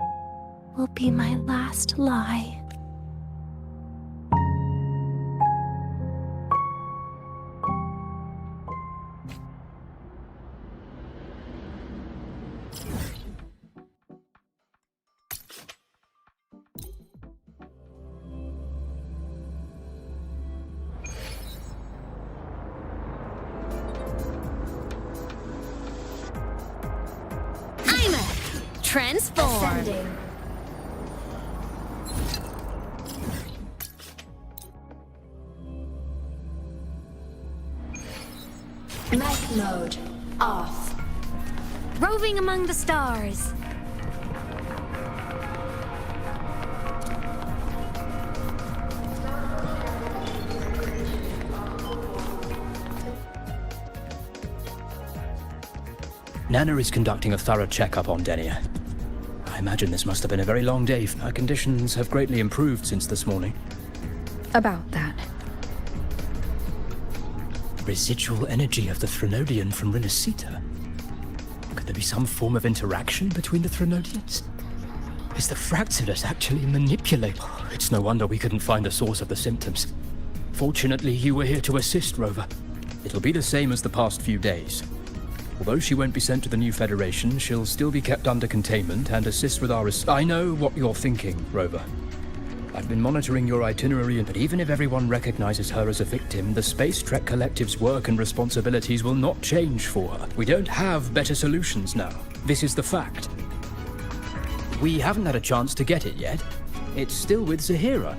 will be my last lie. Transform! Ascending. Mech mode off. Roving among the stars. Nana is conducting a thorough checkup on Denia. I imagine this must have been a very long day. Her conditions have greatly improved since this morning. About that. Residual energy of the Threnodian from Renacita. Could there be some form of interaction between the Threnodians? Is the Fractulus actually manipulated? It's no wonder we couldn't find the source of the symptoms. Fortunately, you were here to assist, Rover. It'll be the same as the past few days. Although she won't be sent to the new Federation, she'll still be kept under containment and assist with our... I know what you're thinking, Rover. I've been monitoring your itinerary, but even if everyone recognizes her as a victim, the Space Trek Collective's work and responsibilities will not change for her. We don't have better solutions now. This is the fact. We haven't had a chance to get it yet. It's still with Zahira.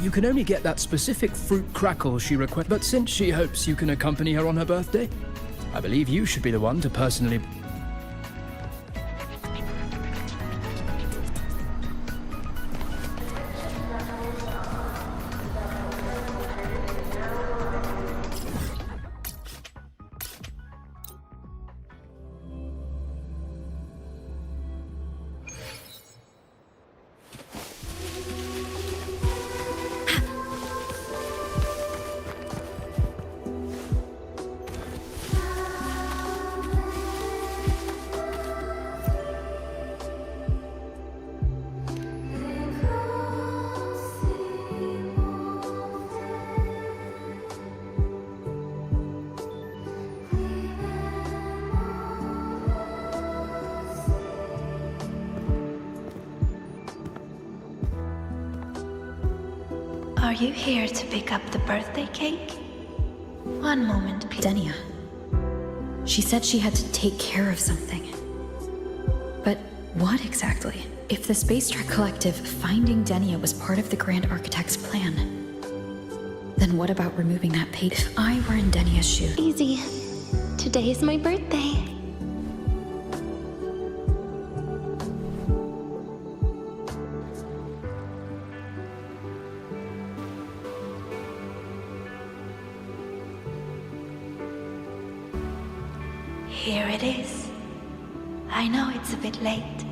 You can only get that specific fruit crackle she requests, but since she hopes you can accompany her on her birthday, I believe you should be the one to personally... Are you here to pick up the birthday cake? One moment, please. Denia. She said she had to take care of something. But what exactly? If the Space Trek Collective finding Denia was part of the Grand Architect's plan, then what about removing that page? If I were in Denia's shoes... Easy. Today is my birthday. Here it is. I know it's a bit late,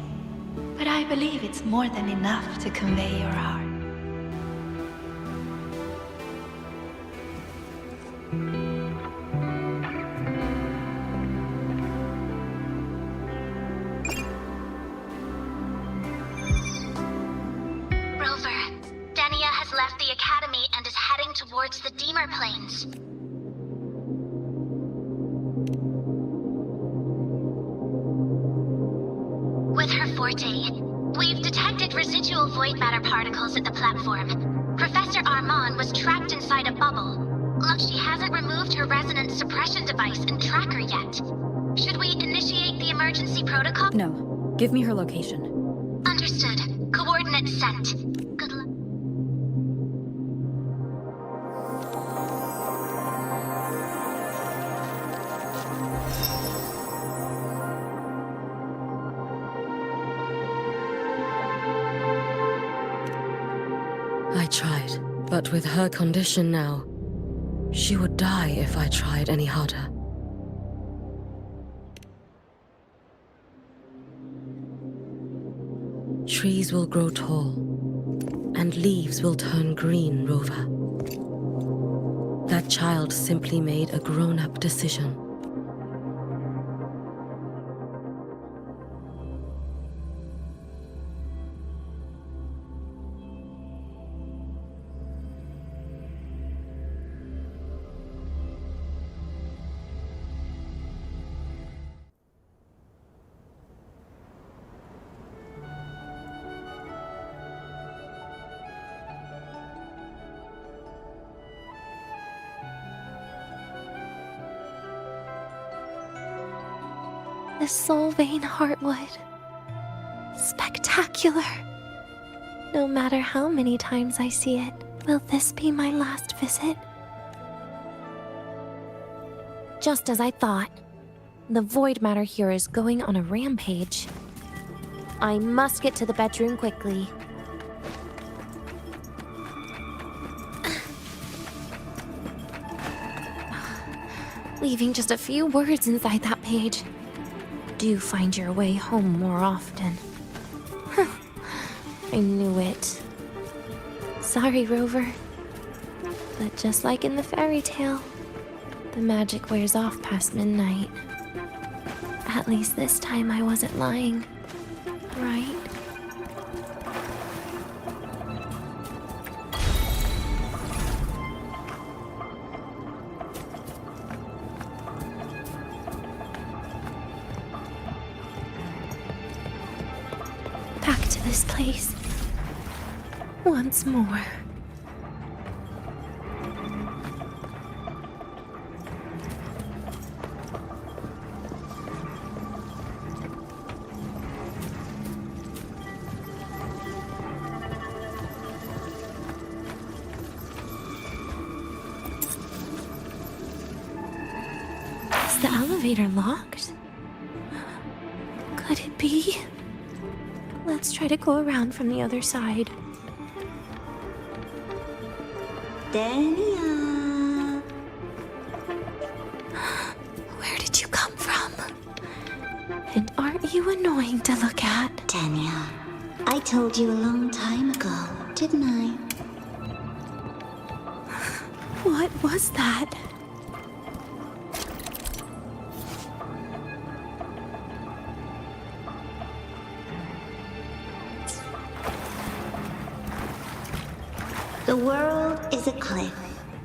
but I believe it's more than enough to convey your heart. Rover, Denia has left the Academy and is heading towards the Deemer Plains. With her forte, we've detected residual void matter particles at the platform. Professor Armand was trapped inside a bubble. Look, she hasn't removed her resonance suppression device and tracker yet. Should we initiate the emergency protocol? No. Give me her location. Understood. Coordinates sent. Good luck. I tried, but with her condition now, she would die if I tried any harder. Trees will grow tall, and leaves will turn green, Rover. That child simply made a grown-up decision. The Soul Vein Heartwood. Spectacular. No matter how many times I see it, will this be my last visit? Just as I thought. The void matter here is going on a rampage. I must get to the bedroom quickly. Leaving just a few words inside that page. Do find your way home more often. I knew it. Sorry, Rover. But just like in the fairy tale, the magic wears off past midnight. At least this time I wasn't lying, right? Back to this place. Once more. Is the elevator locked? Could it be? Let's try to go around from the other side. Dania. Where did you come from? And aren't you annoying to look at? Dania, I told you a long time ago, didn't I? What was that? The world is a cliff,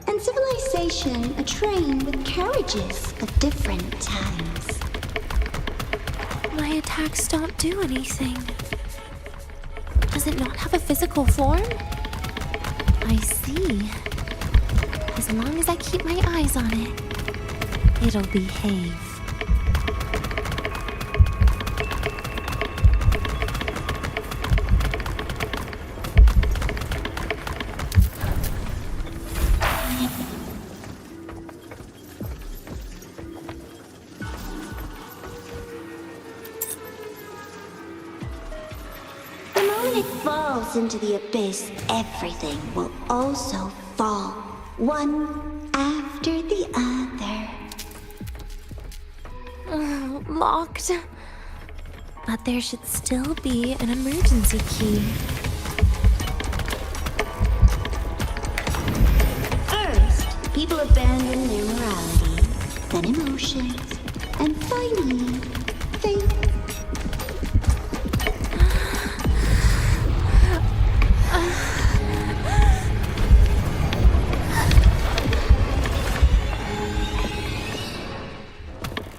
and civilization a train with carriages of different times. My attacks don't do anything. Does it not have a physical form? I see. As long as I keep my eyes on it, it'll behave. When it falls into the abyss, everything will also fall, one after the other. Locked. But there should still be an emergency key. First, people abandon their morality, then emotions, and finally, faith.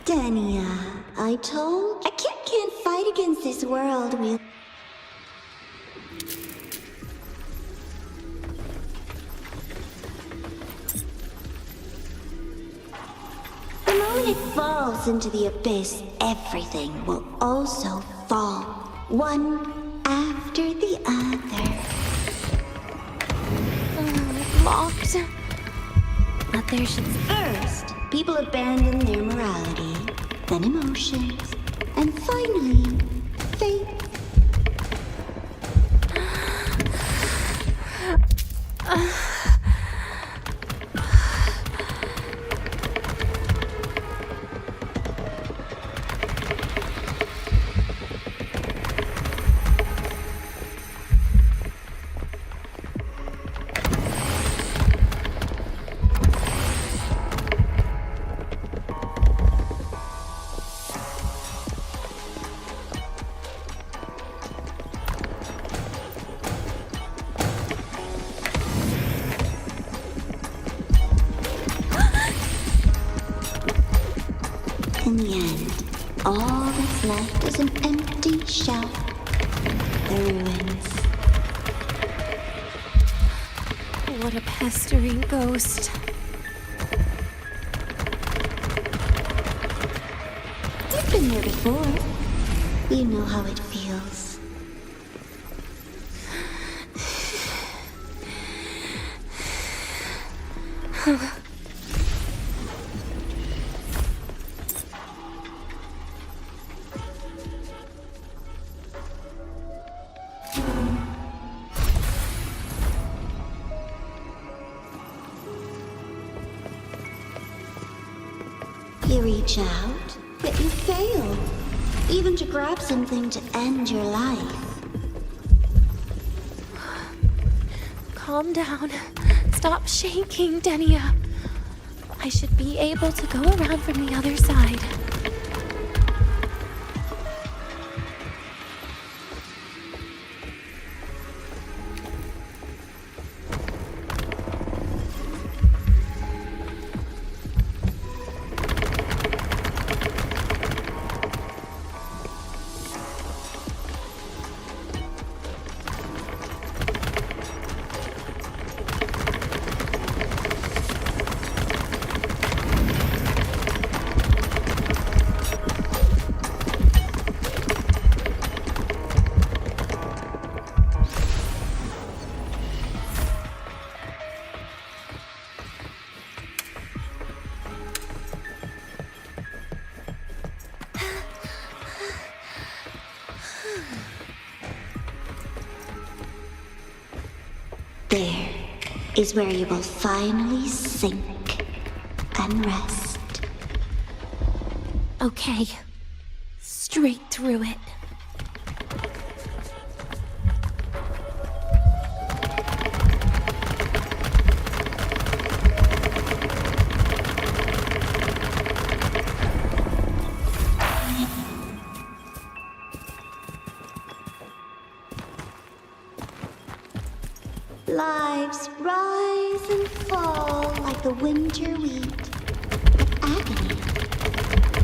Dania, I told. I can't fight against this world. falls into the abyss, everything will also fall, one after the other. Locked. But there should... First, people abandon their morality, then emotions, and finally, faith. In the end, all that's left is an empty shell. The ruins. What a pestering ghost. You've been there before. You know how it feels. You reach out, but you fail. Even to grab something to end your life. Calm down. Stop shaking, Denia. I should be able to go around from the other side. There is where you will finally sink and rest. Okay. Straight through it. Lives rise and fall like the winter wheat. But agony.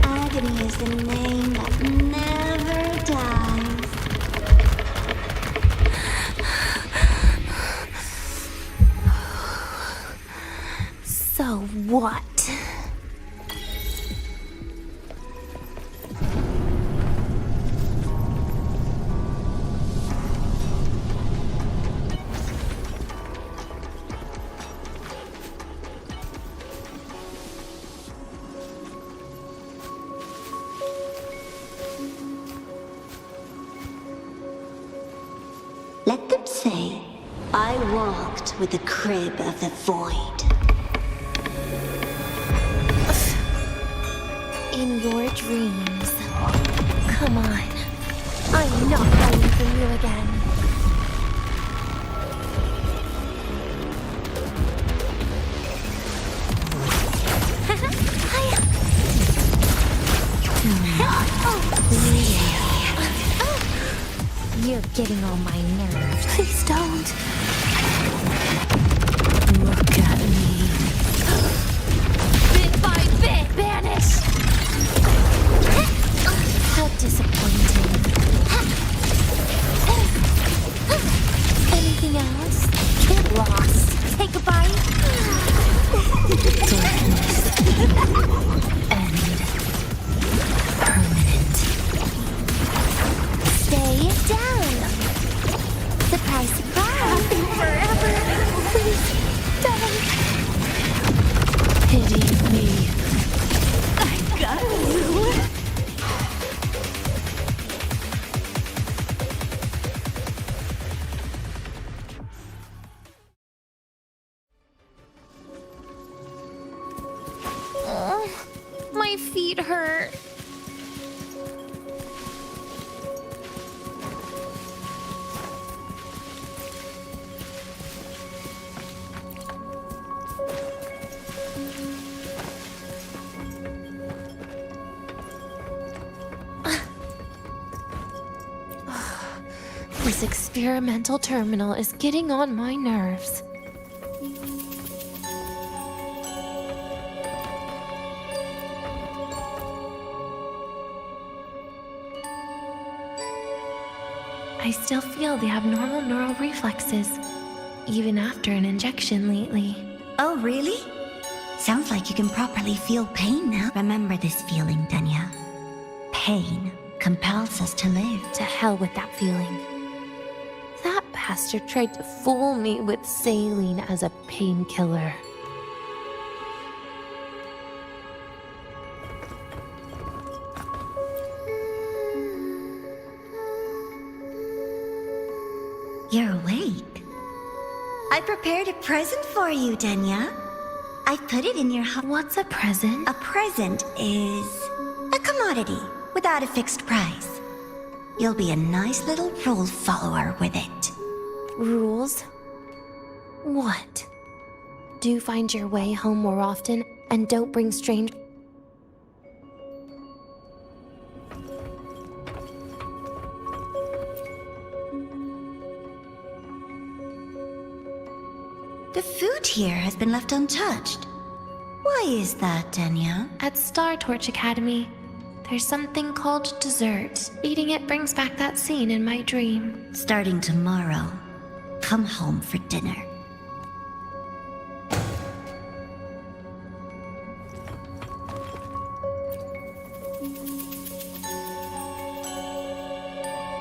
Agony is the name that never dies. So what? Let them say, I walked with the crib of the void. In your dreams. Come on. I'm not running from you again. You're getting on my nerves. Please don't. Look at me. Bit by bit, vanish! How disappointing. Anything else? Get lost. Take a bite. Darkness. End. eat her. This experimental terminal is getting on my nerves. I still feel the abnormal neural reflexes, even after an injection lately. Oh, really? Sounds like you can properly feel pain now. Remember this feeling, Denya. Pain compels us to live. To hell with that feeling. That bastard tried to fool me with saline as a painkiller. You're awake. I prepared a present for you, Denya. I put it in your What's a present? A present is a commodity without a fixed price. You'll be a nice little rule follower with it. Rules? What? Do find your way home more often, and don't bring strange... The food here has been left untouched. Why is that, Denya? At Star Torch Academy, there's something called dessert. Eating it brings back that scene in my dream. Starting tomorrow, come home for dinner.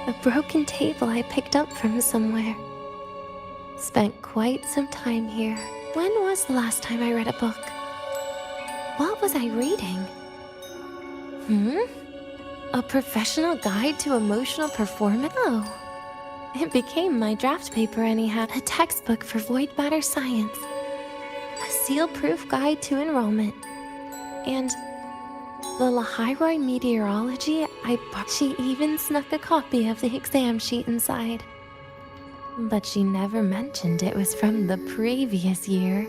A broken table I picked up from somewhere. Spent quite some time here. When was the last time I read a book? What was I reading? A professional guide to emotional performance? Oh. It became my draft paper anyhow. A textbook for void matter science. A seal-proof guide to enrollment. And the Lahiroi meteorology I bought. She even snuck a copy of the exam sheet inside. But she never mentioned it was from the previous year.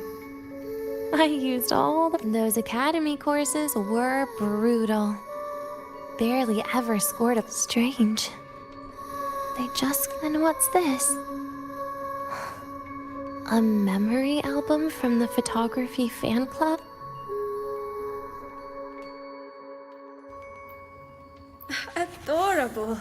I used all those academy courses were brutal. Barely ever scored a strange. They just... And what's this? A memory album from the photography fan club? Adorable.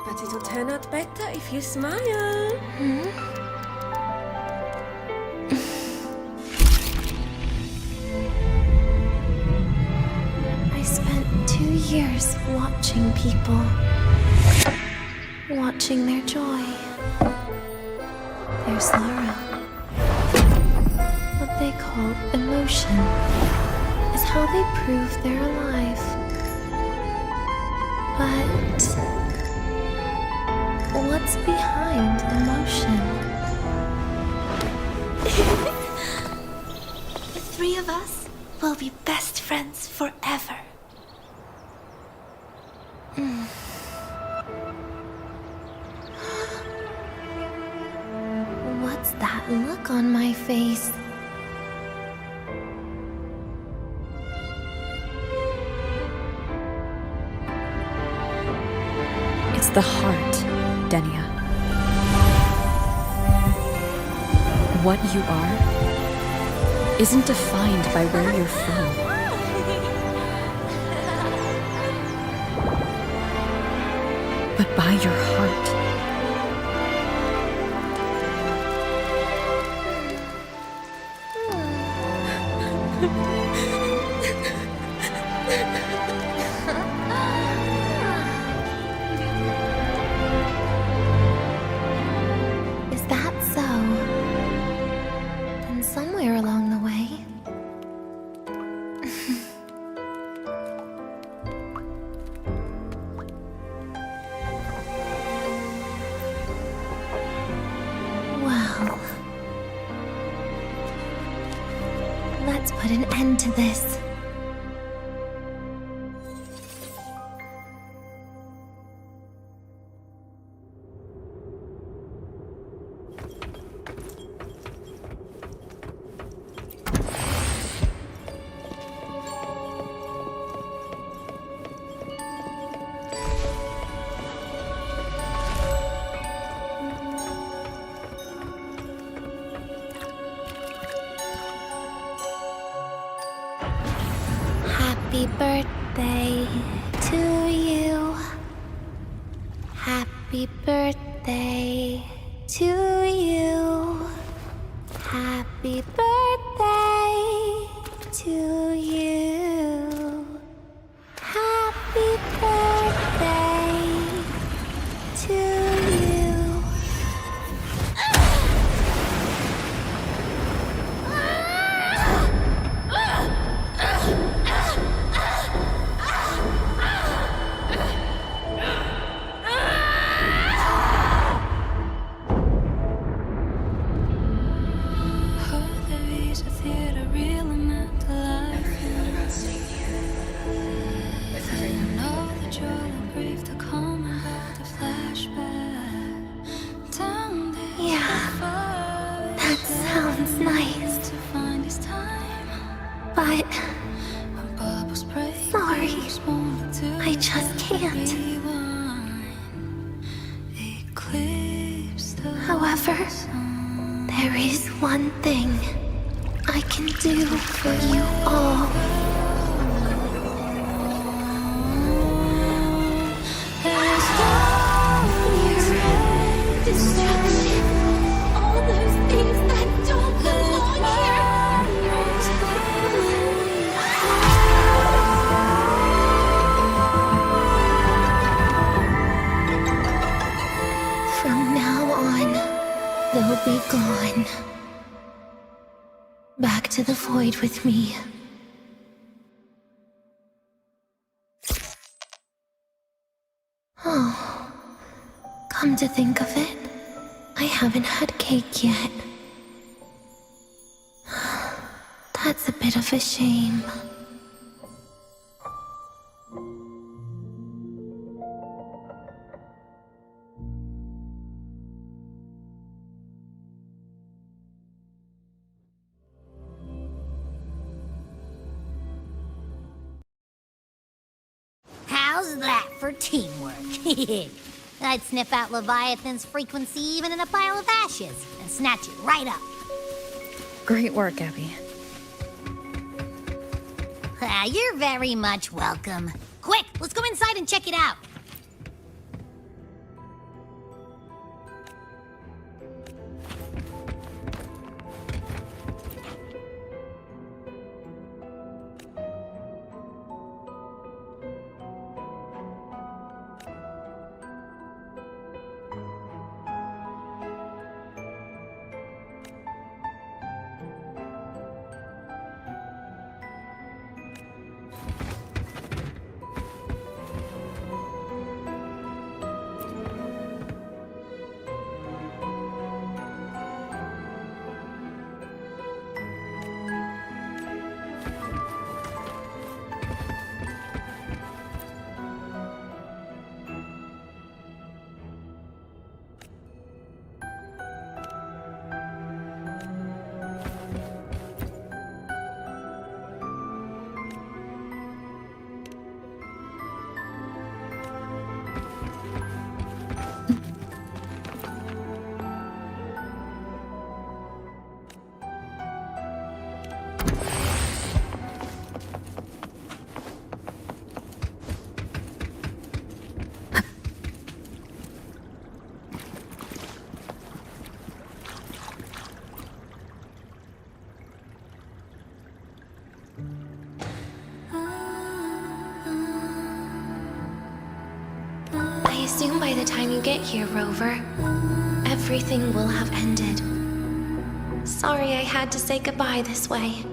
But it'll turn out better if you smile. I spent 2 years watching people. Watching their joy. Their sorrow. What they call emotion is how they prove they're alive. But... what's behind emotion? The three of us will be best friends forever. What's that look on my face? It's the heart, Denya. What you are isn't defined by where you're from. But by your heart. Is that so? Then somewhere along the way... put an end to this. Happy birthday to you. Happy birthday to you. Happy birthday to you. Happy birthday to you. But... sorry. I just can't. However, there is one thing I can do for you all. Destruction. All those things that don't belong here. From now on, they'll be gone. Back to the void with me. Oh, come to think of it, I haven't had cake yet. That's a bit of a shame. How's that for teamwork? I'd sniff out Leviathan's frequency even in a pile of ashes and snatch it right up. Great work, Abby. You're very much welcome. Quick, let's go inside and check it out. I assume by the time you get here, Rover, everything will have ended. Sorry I had to say goodbye this way.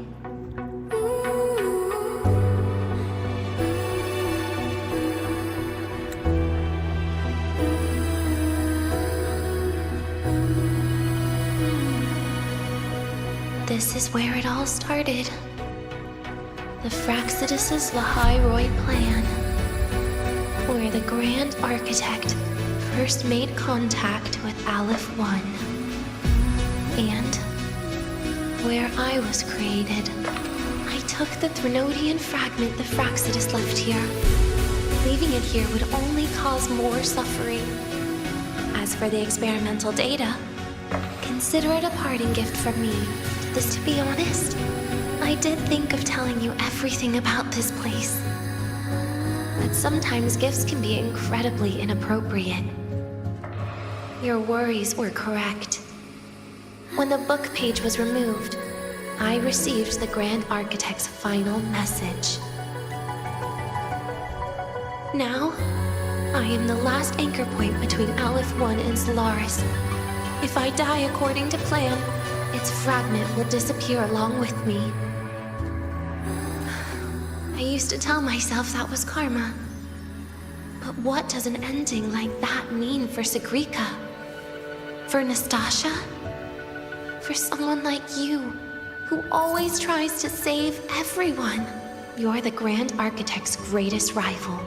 This is where it all started. the Fraxidus' Lahairoi plan, where the Grand Architect first made contact with Aleph 1, and where I was created. I took the Threnodian fragment the Fraxidus left here. Leaving it here would only cause more suffering. As for the experimental data, consider it a parting gift from me. To be honest, I did think of telling you everything about this place. But sometimes gifts can be incredibly inappropriate. Your worries were correct. When the book page was removed, I received the Grand Architect's final message. Now, I am the last anchor point between Aleph 1 and Solaris. If I die according to plan, its fragment will disappear along with me. I used to tell myself that was karma. But what does an ending like that mean for Sigrika? For Nastasha? For someone like you, who always tries to save everyone? You're the Grand Architect's greatest rival.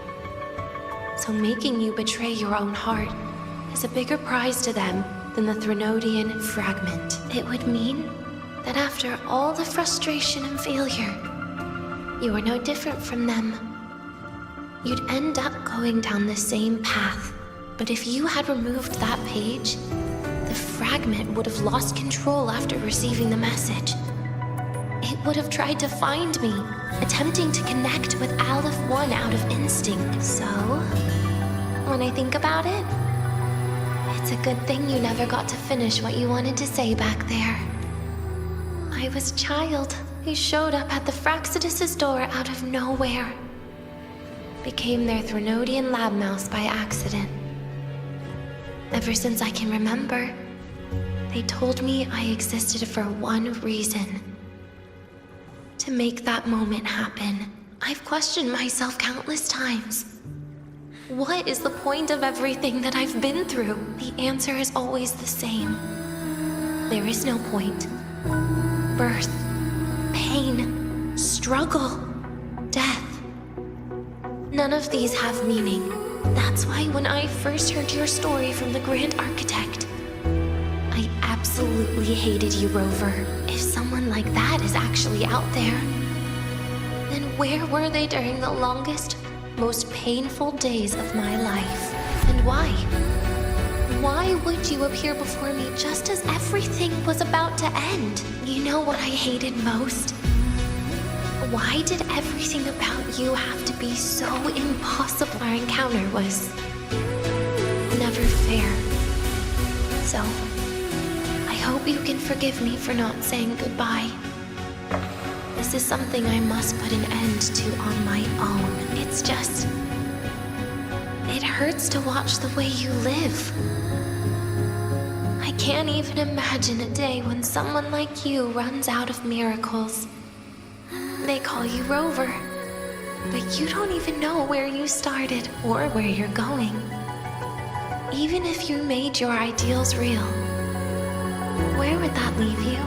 So making you betray your own heart is a bigger prize to them than the Threnodian fragment. It would mean that after all the frustration and failure, you are no different from them. You'd end up going down the same path. But if you had removed that page, the fragment would have lost control after receiving the message. It would have tried to find me, attempting to connect with Aleph 1 out of instinct. So, when I think about it, it's a good thing you never got to finish what you wanted to say back there. I was a child who showed up at the Fraxidus' door out of nowhere. Became their Threnodian lab mouse by accident. Ever since I can remember, they told me I existed for one reason. To make that moment happen. I've questioned myself countless times. What is the point of everything that I've been through? The answer is always the same. There is no point. Birth, pain, struggle, death. None of these have meaning. That's why when I first heard your story from the Grand Architect, I absolutely hated you, Rover. If someone like that is actually out there, then where were they during the longest, most painful days of my life? And why? Why would you appear before me just as everything was about to end? You know what I hated most? Why did everything about you have to be so impossible? Our encounter was never fair. So, I hope you can forgive me for not saying goodbye. This is something I must put an end to on my own. It's just... it hurts to watch the way you live. I can't even imagine a day when someone like you runs out of miracles. They call you Rover, but you don't even know where you started or where you're going. Even if you made your ideals real, where would that leave you?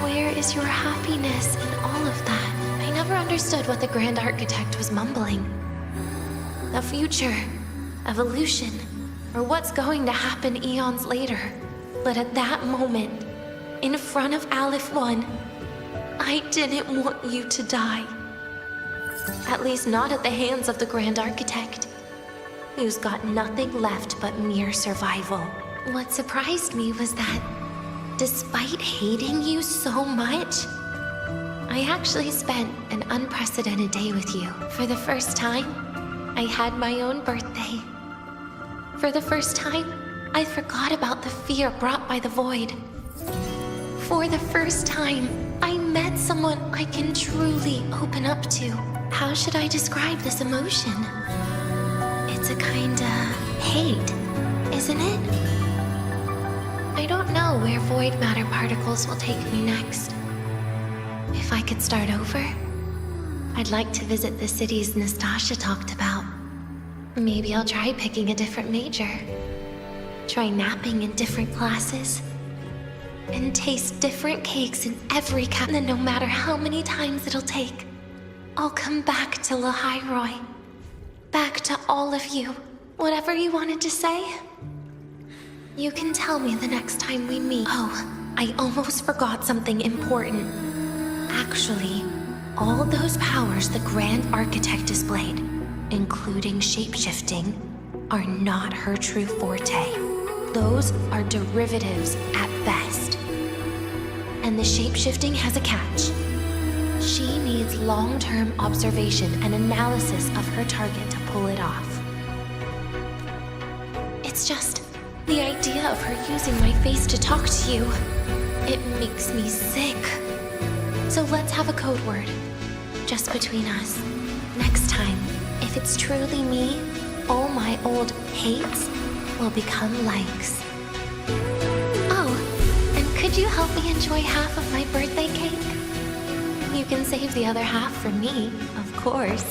Where is your happiness in all of that? I never understood what the Grand Architect was mumbling. The future, evolution, or what's going to happen eons later. But at that moment, in front of Aleph 1, I didn't want you to die. At least not at the hands of the Grand Architect, who's got nothing left but mere survival. What surprised me was that, despite hating you so much, I actually spent an unprecedented day with you. For the first time, I had my own birthday. For the first time, I forgot about the fear brought by the void. For the first time, I met someone I can truly open up to. How should I describe this emotion? It's a kinda hate, isn't it? I don't know where void matter particles will take me next. If I could start over, I'd like to visit the cities Nastasha talked about. Maybe I'll try picking a different major. Try napping in different classes. and taste different cakes in every cup. And no matter how many times it'll take, I'll come back to Lahairoi. Back to all of you. Whatever you wanted to say, you can tell me the next time we meet. Oh, I almost forgot something important. Actually, all those powers the Grand Architect displayed, including shapeshifting, are not her true forte. Those are derivatives at best. And the shapeshifting has a catch. She needs long-term observation and analysis of her target to pull it off. It's just the idea of her using my face to talk to you. It makes me sick. So let's have a code word, just between us. Next time, if it's truly me, all my old hates will become likes. Oh, and could you help me enjoy half of my birthday cake? You can save the other half for me, of course.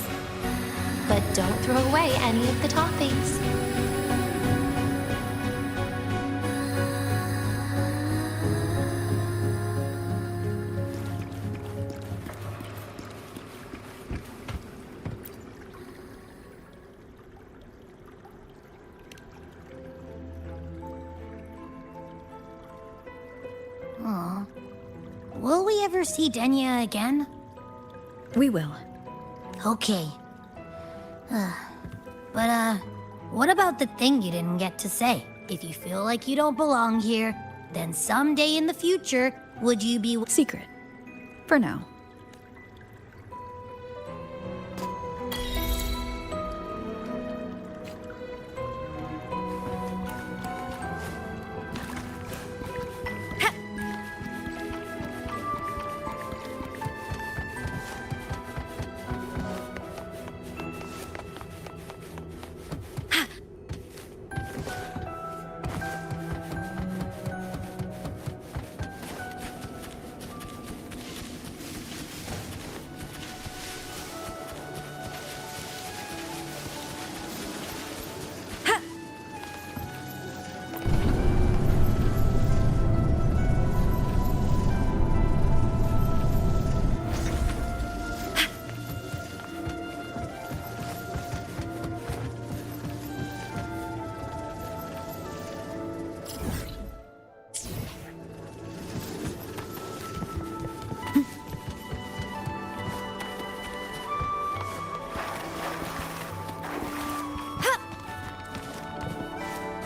But don't throw away any of the toppings. Aw. Will we ever see Denya again? We will. Okay. But, what about the thing you didn't get to say? If you feel like you don't belong here, then someday in the future, would you be— Secret. For now.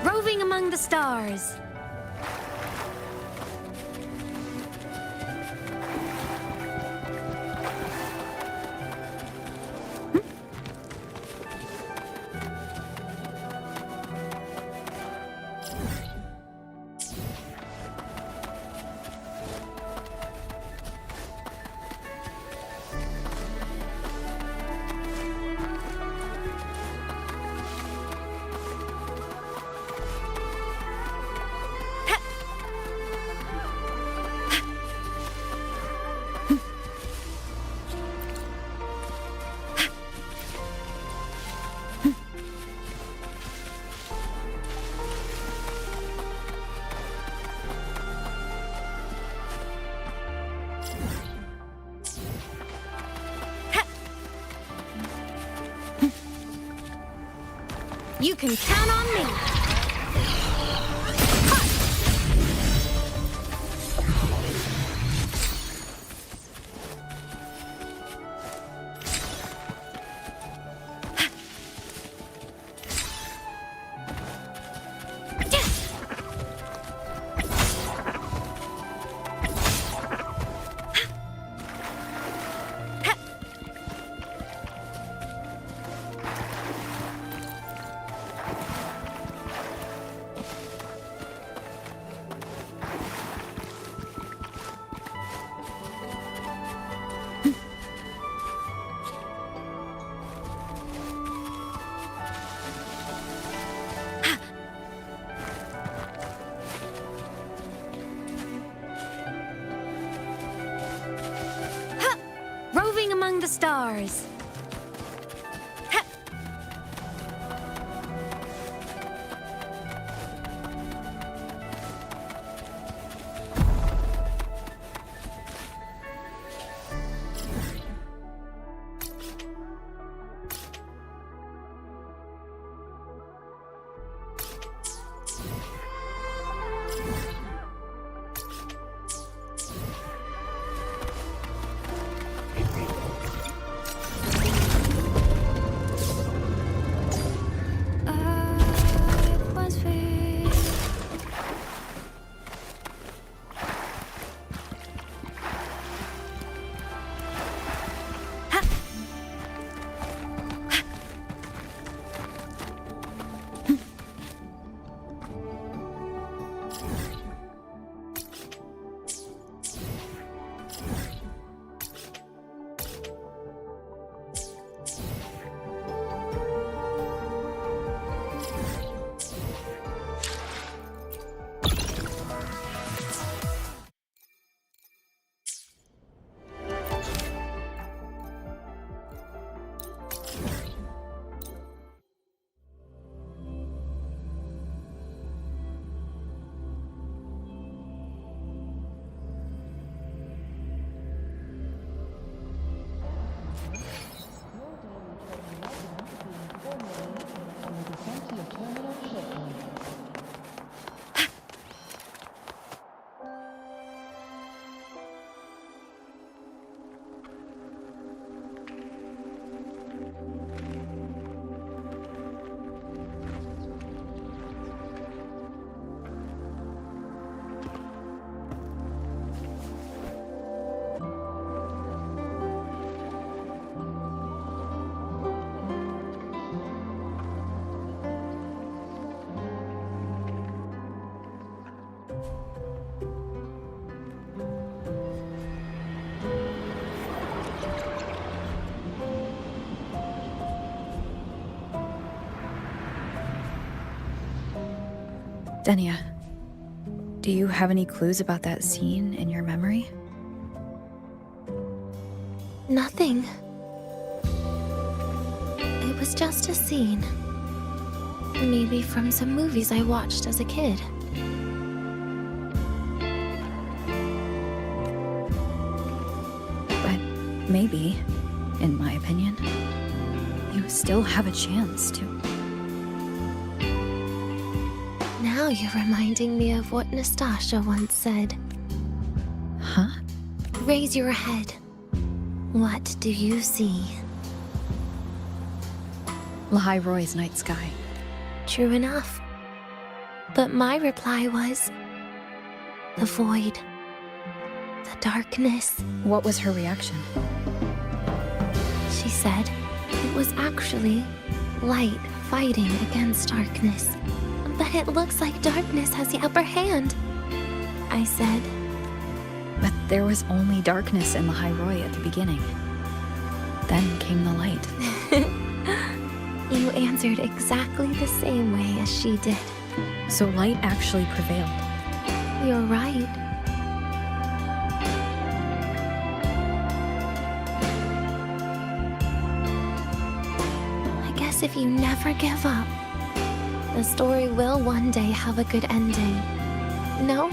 Roving among the stars. You can count on me! Roving among the stars. Denia, do you have any clues about that scene in your memory? Nothing. It was just a scene. Maybe from some movies I watched as a kid. But maybe, in my opinion, you still have a chance to. Now you're reminding me of what Nastasha once said. Huh? Raise your head. What do you see? Lahai-Roy's night sky. True enough. But my reply was... the void. The darkness. What was her reaction? She said it was actually light fighting against darkness. But it looks like darkness has the upper hand, I said. But there was only darkness in Lahai-Roy at the beginning. Then came the light. You answered exactly the same way as she did. So light actually prevailed. You're right. I guess if you never give up, the story will one day have a good ending. No?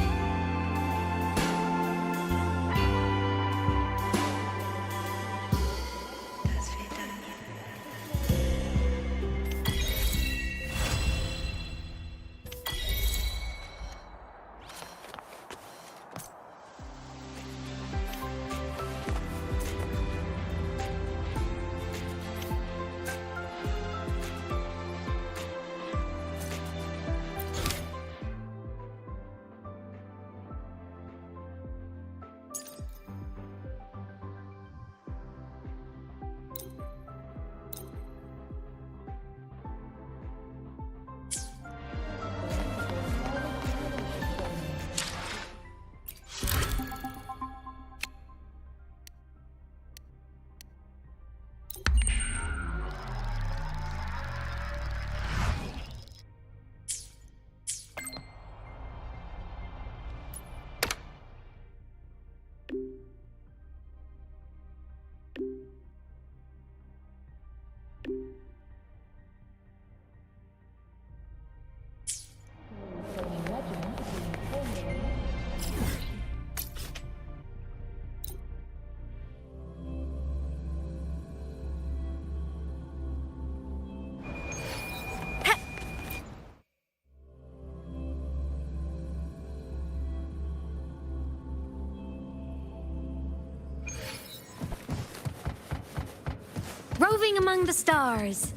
flying among the stars.